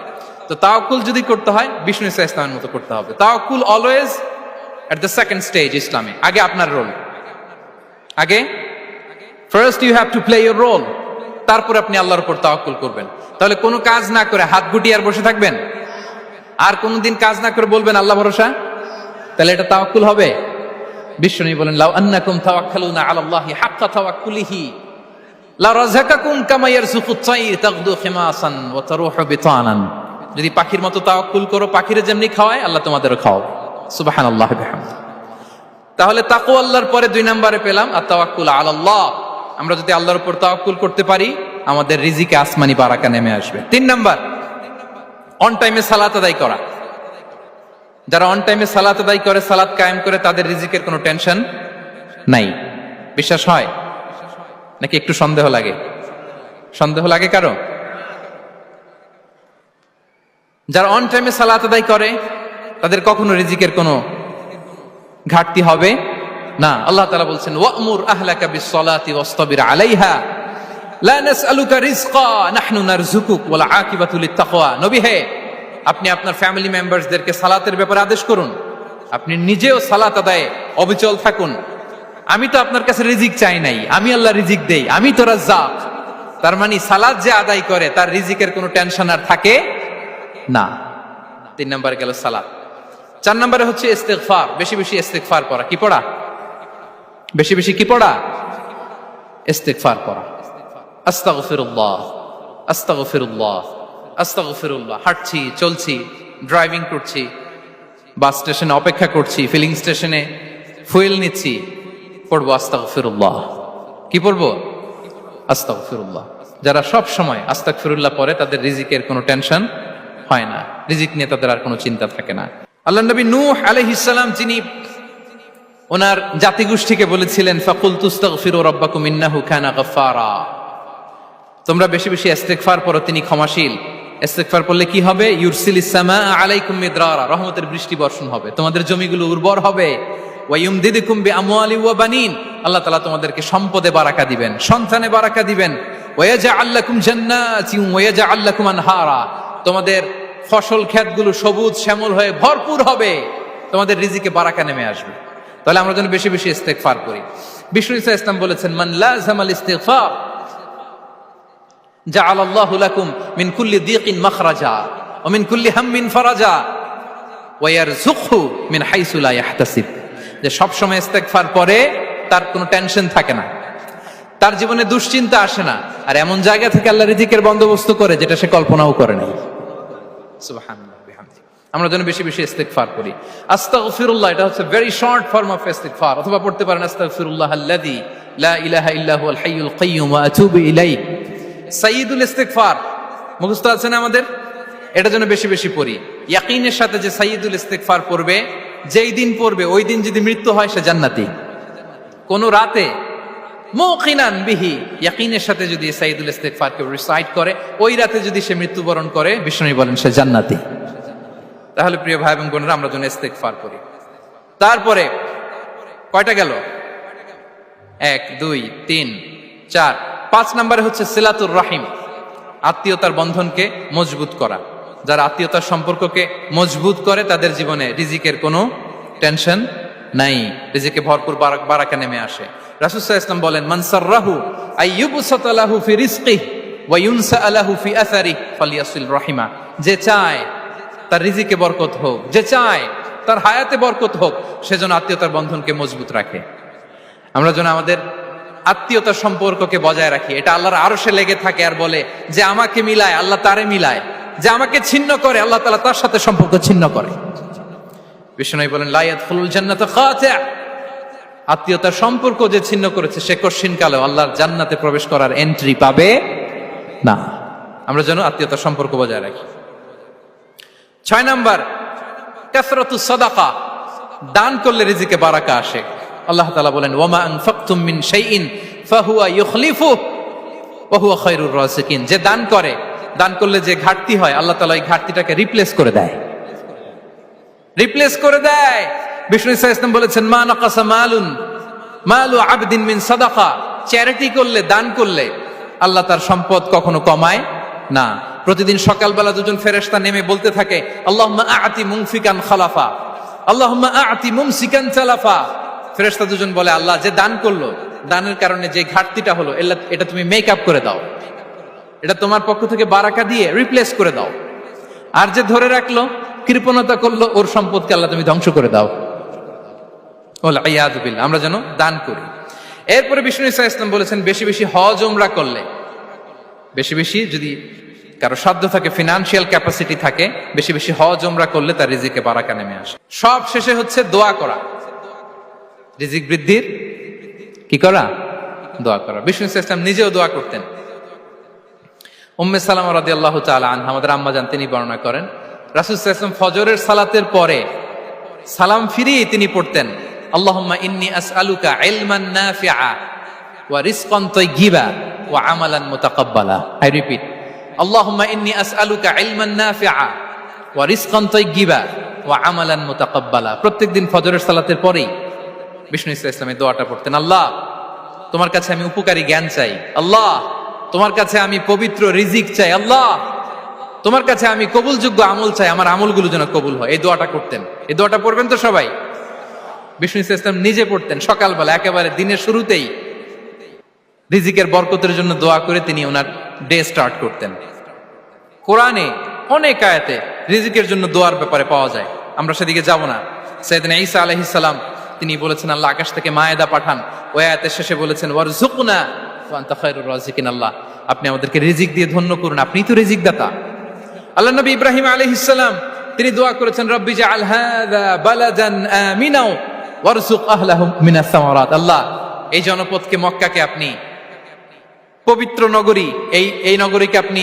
তো তাওয়াক্কুল যদি করতে হয় বিষ্ণু ঈসা ইসলামের মতো করতে হবে। তাওয়াক্কুল always at the second stage ইসলামে। আগে আপনার রোল, আগে first you have to play your role, তারপর আপনি আল্লাহর উপর তাওয়াক্কুল করবেন। তাহলে কোনো কাজ না করে হাত গুটিয়ে আর বসে থাকবেন, আর কোনোদিন কাজ না করে বলবেন আল্লাহ ভরসা, তাহলে এটা তাওয়াক্কুল হবে? বিশ্বনবী বলেন, লাউ আন্নাকুম তাওয়াক্কালুনা আলাল্লাহি হাক্কা তাওয়াক্কুলিহি লা রাযাকাকুম কামা ইয়ারযুকুত তায়র তাগদু খিমাসান ওয়া তারুহু বিতানান। যদি পাখির মতো তাওয়াক্কুল করো, পাখিরে যেমনি খাওয়ায় আল্লাহ তোমাদেরও খাওয়াবে। সুবহানাল্লাহি ওয়া বিহামদিহি। তাহলে তাকওয়া আল্লাহর পরে 2 নম্বরে পেলাম আত-তাওয়াক্কুল আলাল্লাহ। আমরা যদি আল্লাহর উপর তাওয়াক্কুল করতে পারি, আমাদের রিজিকে আসমানি বারাকা নেমে আসবে। 3 নাম্বার, অন টাইমে সালাত আদায় করা। যারা অন টাইমে সালাত আদায় করে, সালাত কায়েম করে, তাদের রিজিকের কোনো টেনশন নাই। বিশ্বাস হয় নাকি একটু সন্দেহ লাগে? সন্দেহ লাগে কারো? যারা অন টাইমে সালাত আদায় করে, তাদের কখনো রিজিকের কোনো ঘাটতি হবে না। আল্লাহ তাআলা বলছেন, ওয়া'মুর আহলাকা বিস-সালাতি ওয়াসতাবির আলাইহা লা নাসআলুকা রিজকা নাহনু নারযুকুক ওয়াল আকিবাতু লিত-তাকওয়া। নবী হে, আপনি আপনার ফ্যামিলি মেম্বারসদেরকে সালাতের ব্যাপারে আদেশ করুন, আপনি নিজেও সালাত আদায়ে অবিচল থাকুন। আমি তো আপনার কাছে রিজিক চাই নাই, আমি আল্লাহ রিজিক দেই, আমি তো রাজ্জাক। তার মানে সালাত যে আদায় করে তার রিজিকের কোনো টেনশন আর থাকে না। 3 নম্বরে গেল সালাত। 4 নম্বরে হচ্ছে ইস্তিগফার। বেশি বেশি ইস্তিগফার পড়া। কি পড়া? বেশি বেশি কি পড়া? ইস্তিগফার পড়া। আস্তাগফিরুল্লাহ, আস্তাগফিরুল্লাহ, আস্তাগফিরুল্লাহ। হাঁটছি, চলছি, ড্রাইভিং করছি, বাস স্টেশনে অপেক্ষা করছি, ফিলিং স্টেশনে ফুয়েল নিচ্ছি, পড়বো আস্তাগফিরুল্লাহ। কি পড়বো? আস্তাগফিরুল্লাহ। যারা সব সময় আস্তাগফিরুল্লাহ পড়ে, তাদের রিজিকের কোনো টেনশন হয় না, রিজিক নিয়ে তাদের আর কোনো চিন্তা থাকে না। আল্লাহ নবী নূহ আলাইহিস সালাম, যিনি ওনার জাতিগোষ্ঠীকে বলেছিলেন, ফাকুলতু আস্তাগফিরু রাব্বাকুম ইন্নাহু কানা গাফফারা, তোমরা বেশি বেশি ইস্তিগফার পড়ো, তিনি ক্ষমাশীল। ইস্তিগফার পড়লে কি হবে? ইউরসিলিস সামা আলাইকুম মিদরারা, রহমতের বৃষ্টি বর্ষণ হবে, তোমাদের জমিগুলো উর্বর হবে। ওয়া ইউমদিদুকুম বিআমওয়ালি ওয়া বানিন, আল্লাহ তাআলা তোমাদেরকে সম্পদে বারাকা দিবেন, সন্তানে বারাকা দিবেন। ওয়া ইয়াজআল লাকুম জান্নাতিন ওয়া ইয়াজআল লাকুম আনহারা, তোমাদের ফসল ক্ষেতগুলো সবুজ শ্যামল হয়ে ভরপুর হবে, তোমাদের রিজিকে বারাকা নেমে আসবে। তাহলে আমরা যেন বেশি বেশি ইস্তিগফার করি। বিষ্ণু ঈসা ইসলাম বলেছেন, মান লাযামাল ইস্তিগফার জাআলাল্লাহু লাকুম মিন কুল্লি দিকিন মাখরাজা ওয়া মিন কুল্লি হাম্মিন ফারাজা ওয়া ইয়ারযুকহু মিন হাইসু লা ইয়াহতাসিব। যে সব সময় ইস্তিগফার পড়ে তার কোনো টেনশন থাকে না, তার জীবনে দুশ্চিন্তা আসে না, আর এমন জায়গা থেকে আল্লাহ রিজিকের বন্দোবস্ত করে যেটা সে কল্পনাও করে নাই। সুবহানাল্লাহ বিহামদিহি। আমরা যেন বেশি বেশি ইস্তিগফার করি। আস্তাগফিরুল্লাহ, এটা হচ্ছে ভেরি শর্ট ফর্ম অফ ইস্তিগফার। অথবা পড়তে পারেন আস্তাগফিরুল্লাহ আল্লাযী লা ইলাহা ইল্লা হুয়াল হাইয়ুল কাইয়্যুম ওয়া আতুবু ইলাইহি। সাইয়্যিদুল ইস্তিগফার মুখস্থ আছে না আমাদের? এটা যেন বেশি বেশি পড়ি। ইয়াকিনের সাথে যে সাইয়্যিদুল ইস্তিগফার পড়বে, যেই দিন পড়বে ওই দিন যদি মৃত্যু হয় সে জান্নাতি। কোন রাতে মুকিনান বিহি, ইয়াকিনের সাথে যদি সাইয়্যিদুল ইস্তিগফার কে রিসাইট করে, ওই রাতে যদি সে মৃত্যুবরণ করে, বিষ্ণু বলেন সে জান্নাতি। তাহলে প্রিয় ভাই এবং বোনেরা, আমরা যেন ইস্তিগফার করি। তারপরে কয়টা গেল? 1 2 3 4 5 নম্বরে হচ্ছে সিলাতুর রাহিম, আত্মীয়তার বন্ধনকে মজবুত করা। যারা আত্মীয়তার সম্পর্ককে মজবুত করে, তাদের জীবনে রিজিকের কোনো টেনশন নাই, রিজিকে ভরপুর বারাকা নেমে আসে। রাসূল সাল্লাল্লাহু আলাইহি ওয়াসাল্লাম বলেন, মান সাররাহু আইয়ুবসাতা লাহু ফি রিজকিহি ওয়া ইউনসা লাহু ফি আসারিহি ফালিয়াসিল রাহিমা। যে চায় তার রিজিকে বরকত হোক, যে চায় তার হায়াতে বরকত হোক, সেজন্য আত্মীয়তার বন্ধনকে মজবুত রাখে। আমরা যেন আমাদের আত্মীয়তার সম্পর্ককে বজায় রাখি, এটা আল্লাহর আরশে লেগে থাকে আর বলে যে আমাকে মিলায় আল্লাহ তারে মিলায়, যে আমাকে ছিন্ন করে আল্লাহ তাআলা তার সাথে সম্পর্ক ছিন্ন করে। বিষ্ণু বলেন লা ইয়াদখুলুল জান্নাতা খাতি', আত্মীয়তার সম্পর্ক যে ছিন্ন করেছে সে কশিনকালেও আল্লাহর জান্নাতে প্রবেশ করার এন্ট্রি পাবে না। আমরা যেন আত্মীয়তার সম্পর্ক বজায় রাখি। 6 নাম্বার, কাসরাতুস সাদাকা, দান করলে রিজিকে বারাকা আসে। আল্লাহ তাআলা বলেন ওয়ামা আনফাকতুম মিন শাইইন ফাহুয়া ইউখলিফুহু ওয়া হুয়া খায়রুর রাযিকিন, যে দান করে, দান করলে যে ঘাটতি হয় আল্লাহ তাআলা এই ঘাটতিটাকে রিপ্লেস করে দেয়, রিপ্লেস করে দেয়। বিষ্ণু ইসা ইসলাম বলেছেন মা নাকাসা মালু আবদিন মিন সাদাকা, চ্যারিটি করলে, দান করলে আল্লাহ তার সম্পদ কখনো কমায় না। প্রতিদিন সকালবেলা দুজন ফেরেশতা নেমে বলতে থাকে আল্লাহুম্মা আ'তি মুনফিকান খালাফা, আল্লাহুম্মা আ'তি মুমসিকান তালাফা। ফেরেশতা দুজন বলে আল্লাহ যে দান করলো, দানের কারণে যে ঘাটতিটা হলো এটা তুমি মেক আপ করে দাও, এটা তোমার পক্ষ থেকে বারাকা দিয়ে রিপ্লেস করে দাও। আর যে ধরে রাখলো, কৃপণতা করলো, ওর সম্পদকে আল্লাহ তুমি ধ্বংস করে দাও। আমরা যেন দান করি। এরপরে বিষ্ণু ইসা ইসলাম বলেছেন বেশি বেশি হজ উমরা করলে, বেশি বেশি যদি কারো সাধ্য থাকে, ফিনান্সিয়াল ক্যাপাসিটি থাকে, বেশি বেশি হজ উমরা করলে তার রিজিকে বারাকা নেমে আসে। সব শেষে হচ্ছে দোয়া করা, রিজিক বৃদ্ধির কি করা? দোয়া করা। বিষ্ণু ইসা ইসলাম নিজেও দোয়া করতেন। উম্মে সালামা রাদিয়াল্লাহু তাআলা আনহা, আমাদের আম্মা জান, তিনি বর্ণনা করেন রাসূল সাল্লাল্লাহু আলাইহি ওয়াসাল্লাম ফজরের সালাতের পরে সালাম ফিরিয়ে তিনি পড়তেন আল্লাহুম্মা ইন্নী আসআলুকা ইলমান নাফিআ ওয়া রিজকান তাইয়্যিবা ওয়া আমালান মুতাকাব্বালা। আই রিপিট, আল্লাহুম্মা ইন্নী আসআলুকা ইলমান নাফিআ ওয়া রিজকান তাইয়্যিবা ওয়া আমালান মুতাকাব্বালা। প্রত্যেকদিন ফজরের সালাতের পরেই বিষ্ণু ইসলাম এই দোয়াটা পড়তেন। আল্লাহ, তোমার কাছে আমি উপকারী জ্ঞান চাই। আল্লাহ, তোমার কাছে আমি পবিত্র রিজিক চাই। আল্লাহ, তোমার কাছে আমি কবুলযোগ্য আমল চাই, আমার আমলগুলো যেন কবুল হয়। এই দোয়াটা করতেন। এই দোয়াটা পড়বেন তো সবাই। বিষ্ণু ইসলাম নিজে পড়তেন সকালবেলা, একেবারে দিনের শুরুতেই রিজিকের বরকতের জন্য দোয়া করে তিনি ওনার ডে স্টার্ট করতেন। কোরআনে অনেক আয়াতে রিজিকের জন্য দোয়ার ব্যাপারে পাওয়া যায়, আমরা সেদিকে যাব না। সাইয়েদনা ঈসা আলাইহিস সালাম তিনি বলেছেন আল্লাহ আকাশ থেকে মায়েদা পাঠান, ওই আয়াতের শেষে বলেছেন ওয়ারযুকনা ওয়া আনতা খায়রুর রাযিকিন, আল্লাহ আপনি আমাদেরকে রিজিক দিয়ে ধন্য করুন, আপনিই তো রিজিক দাতা। আল্লাহ নবী ইব্রাহিম আলাইহিস সালাম তিনি দোয়া করেছেন রব্বি জাআল হাযা বালাদান আমিনা ওয়ারযুক আহলাহু মিনাস সামারাত, আল্লাহ এই জনপদকে, মক্কাকে আপনি পবিত্র নগরী, এই নগরীকে আপনি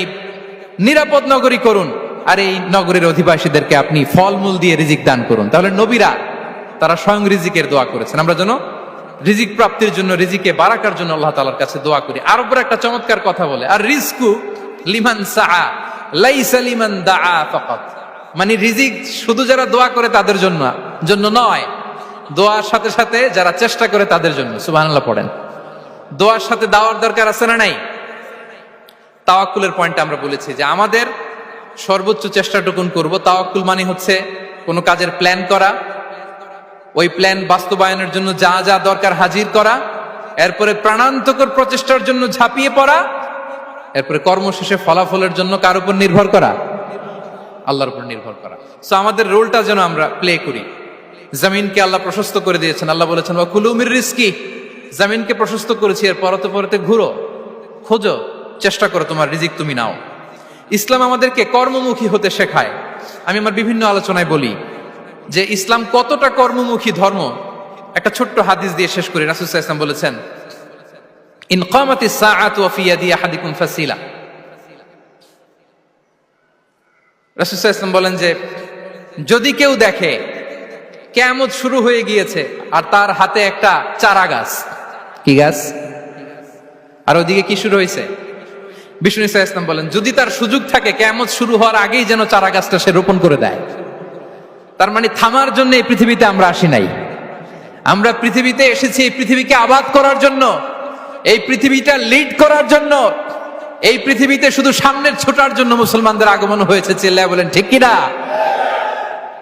নিরাপদ নগরী করুন, আর এই নগরীর অধিবাসীদেরকে আপনি ফলমূল দিয়ে রিজিক দান করুন। তাহলে নবীরা তারা স্বয়ং রিজিকের দোয়া করেছেন। আমরা যেন রিজিক প্রাপ্তির জন্য, রিজিকে বারাকার জন্য আল্লাহ তাআলার কাছে দোয়া করি। আরবের একটা চমৎকার কথা বলে, আর রিজকু লিমান সাআ লাইসা লিমান দাআ ফাকাত, মানে রিজিক শুধু যারা দোয়া করে তাদের জন্য নয়, দোয়ার সাথে সাথে যারা চেষ্টা করে তাদের জন্য। সুবহানাল্লাহ পড়েন। দোয়ার সাথে দাওয়ার দরকার আছে না নাই? তাওয়াক্কুলের পয়েন্টটা আমরা বলেছি যে আমাদের সর্বোচ্চ চেষ্টাটুকুন করব। তাওয়াক্কুল মানে হচ্ছে কোনো কাজের প্ল্যান করা, ওই প্ল্যান বাস্তবায়নের জন্য যা যা দরকার হাজির করা, এরপরে প্রাণান্তকর প্রচেষ্টার জন্য ঝাঁপিয়ে পড়া, এরপরে কর্মশেষে ফলাফলের জন্য কার উপর নির্ভর করা? আল্লাহর উপর নির্ভর করা। সো আমাদের রোলটা যেন আমরা প্লে করি। জমিনকে আল্লাহ প্রশস্ত করে দিয়েছেন, আল্লাহ বলেছেন ওয়া কুলু মির রিজকি, জমিনকে প্রশস্ত করেছি, এর পরতে পরতে ঘুরো, খোঁজো, চেষ্টা করো তোমার রিজিক তুমি নাও। ইসলাম আমাদেরকে কর্মমুখী হতে শেখায়। আমি আমার বিভিন্ন আলোচনায় বলি যে ইসলাম কতটা কর্মমুখী ধর্ম। একটা ছোট্ট হাদিস দিয়ে শেষ করি। রাসূল সাল্লাল্লাহু আলাইহি ওয়াসাল্লাম বলেছেন ইন কামাতিস সাআতু ওয়া ফি ইয়াদি আহাদিকুম ফাসিলা। রাসূল সাল্লাল্লাহু আলাইহি ওয়াসাল্লাম বলেন যে যদি কেউ দেখে কিয়ামত শুরু হয়ে গিয়েছে আর তার হাতে একটা চারা গাছ, কি গাছ? আর ওদিকে কি শুরু হয়েছে? বিষ্ণু ইসা ইসলাম বলেন যদি তার সুযোগ থাকে কিয়ামত শুরু হওয়ার আগেই যেন চারা গাছটা সে রোপণ করে দেয়। তার মানে থামার জন্য এই পৃথিবীতে আমরা আসি নাই। আমরা পৃথিবীতে এসেছি এই পৃথিবীকে আবাদ করার জন্য, এই পৃথিবীটা লিড করার জন্য, এই পৃথিবীতে শুধু সামনের ছোটার জন্য মুসলমানদের আগমন হয়েছে। চিল্লায় বলেন ঠিক কিনা?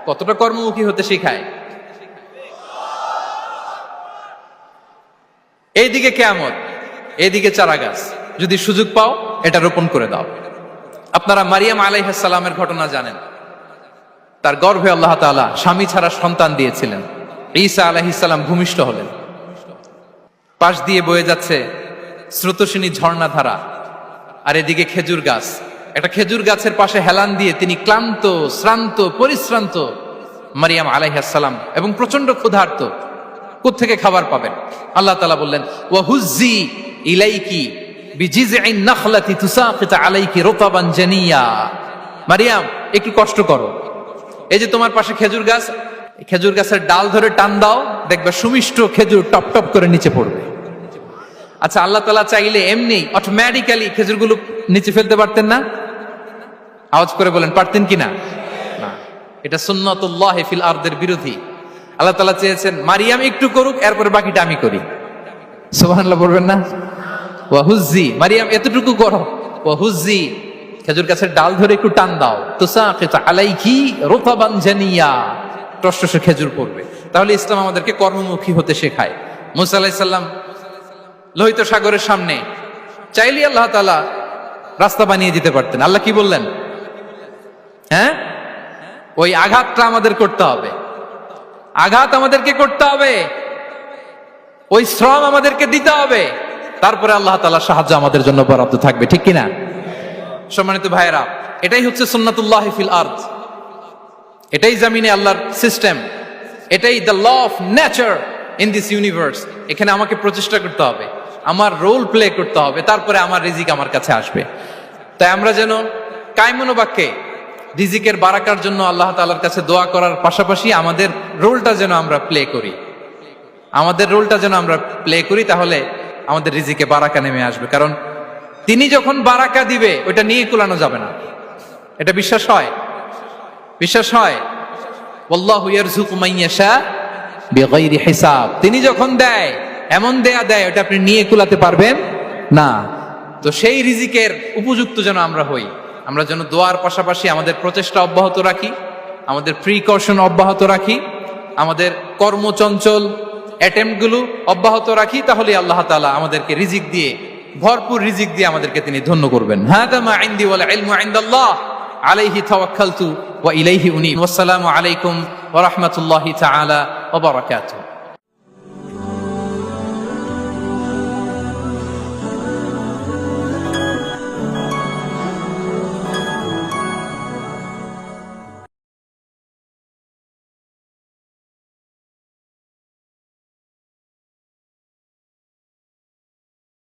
কতটা কর্মমুখী হতে শেখায়। এইদিকে কিয়ামত, এইদিকে চারা গাছ, যদি সুযোগ পাও এটা রোপণ করে দাও। আপনারা মারিয়াম আলাইহিস সালামের ঘটনা জানেন। তার গর্ভে আল্লাহ তাআলা স্বামী ছাড়া সন্তান দিয়েছিলেন। ঈসা আলাইহিস সালাম ভূমিষ্ঠ হলেন। পাশ দিয়ে বয়ে যাচ্ছে স্রোতস্বিনী ঝর্ণাধারা, আর এদিকে খেজুর গাছ। একটা খেজুর গাছের পাশে হেলান দিয়ে তিনি ক্লান্ত, শ্রান্ত, পরিশ্রান্ত মারিয়াম আলাইহিস সালাম, এবং প্রচন্ড ক্ষুধার্ত। কোত্থেকে খাবার পাবেন? আল্লাহ তাআলা বললেন, ওয়া হুজ্জি ইলাইকি বিজিযইন নাখলাতি তুসাকিত আলাইকি রুতাবান জানিয়া। মারিয়াম, একটু কষ্ট করো, এই যে তোমার পাশে খেজুর গাছ, খেজুর গাছের ডাল ধরে টান দাও, দেখবে সুমিষ্ট খেজুর টপ টপ করে নিচে পড়বে। আচ্ছা, আল্লাহ তাআলা চাইলে এমনি অটোমেটিক্যালি খেজুরগুলো নিচে ফেলতে পারতেন না? আওয়াজ করে বলেন, পারতেন কিনা? না, এটা সুন্নাতুল্লাহ ফিল আরদের বিরোধী। আল্লাহ তাআলা চেয়েছেন মারিয়াম একটু করুক, এরপরে বাকিটা আমি করি। সুবহানাল্লাহ বলবেন না? ওয়া হুজ্জি, মারিয়াম এতটুকু করো, ওয়া হুজ্জি, খেজুর গাছের ডাল ধরে একটু টান দাও, তুসাকিত আলাইকি রুতাবান জানিয়া, টসটসে খেজুর পড়বে। তাহলে ইসলাম আমাদেরকে কর্মমুখী হতে শেখায়। মুসা আলাইহিস সালাম লোহিত সাগরের সামনে চাইলে আল্লাহ তাআলা রাস্তা বানিয়ে দিতে পারতেন। আল্লাহ কি বললেন? হ্যাঁ, ওই আঘাতটা আমাদের করতে হবে, আঘাত আমাদেরকে করতে হবে, ওই শ্রম আমাদেরকে দিতে হবে, তারপরে আল্লাহ তাআলার সাহায্য আমাদের জন্য বরাদ্দ থাকবে। ঠিক কিনা? সম্মানিত ভাইয়েরা, এটাই হচ্ছে সুন্নাতুল্লাহ ফিল আরদ, এটাই জামিনে আল্লাহর সিস্টেম, এটাই the law of nature in this universe. এখানে আমাকে প্রচেষ্টা করতে হবে, আমার রোল প্লে করতে হবে, তারপরে আমার রিজিক আমার কাছে আসবে। তাই আমরা যেন কায়মনোবাক্যে রিজিকের বারাকার জন্য আল্লাহ তাআলার কাছে দোয়া করার পাশাপাশি আমাদের রোলটা যেন আমরা প্লে করি, আমাদের রোলটা যেন আমরা প্লে করি, তাহলে আমাদের রিজিকে বারাকা নেমে আসবে। কারণ তিনি যখন বারাকা দিবে ওইটা নিয়ে কুলানো যাবে না। এটা বিশ্বাস হয়? বিশ্বাস হয়? ওয়াল্লাহু ইয়ারযুকু মান ইয়াশা বিগাইরি হিসাব। তিনি যখন দেয়, এমন দেয়া দেয় ওটা আপনি নিয়ে কুলাতে পারবেন না। তো সেই রিজিকের উপযুক্ত যেন আমরা হই, আমরা যেন দোয়ার পাশাপাশি আমাদের প্রচেষ্টা অব্যাহত রাখি, আমাদের প্রিকশন অব্যাহত রাখি, আমাদের কর্মচঞ্চল অ্যাটেম্পটগুলো অব্যাহত রাখি, তাহলে আল্লাহ তাআলা আমাদেরকে রিজিক দিয়ে, ভরপুর রিজিক দিয়ে আমাদেরকে তিনি ধন্য করবেন। হাদা মা ইনদি ওয়াল ইলমু ইনদাল্লাহ আলাইহি তাওয়াক্কালতু ওয়া ইলাইহি উনীব। ওয়াসসালামু আলাইকুম ওয়া রাহমাতুল্লাহি তাআলা ওয়া বারাকাতুহু।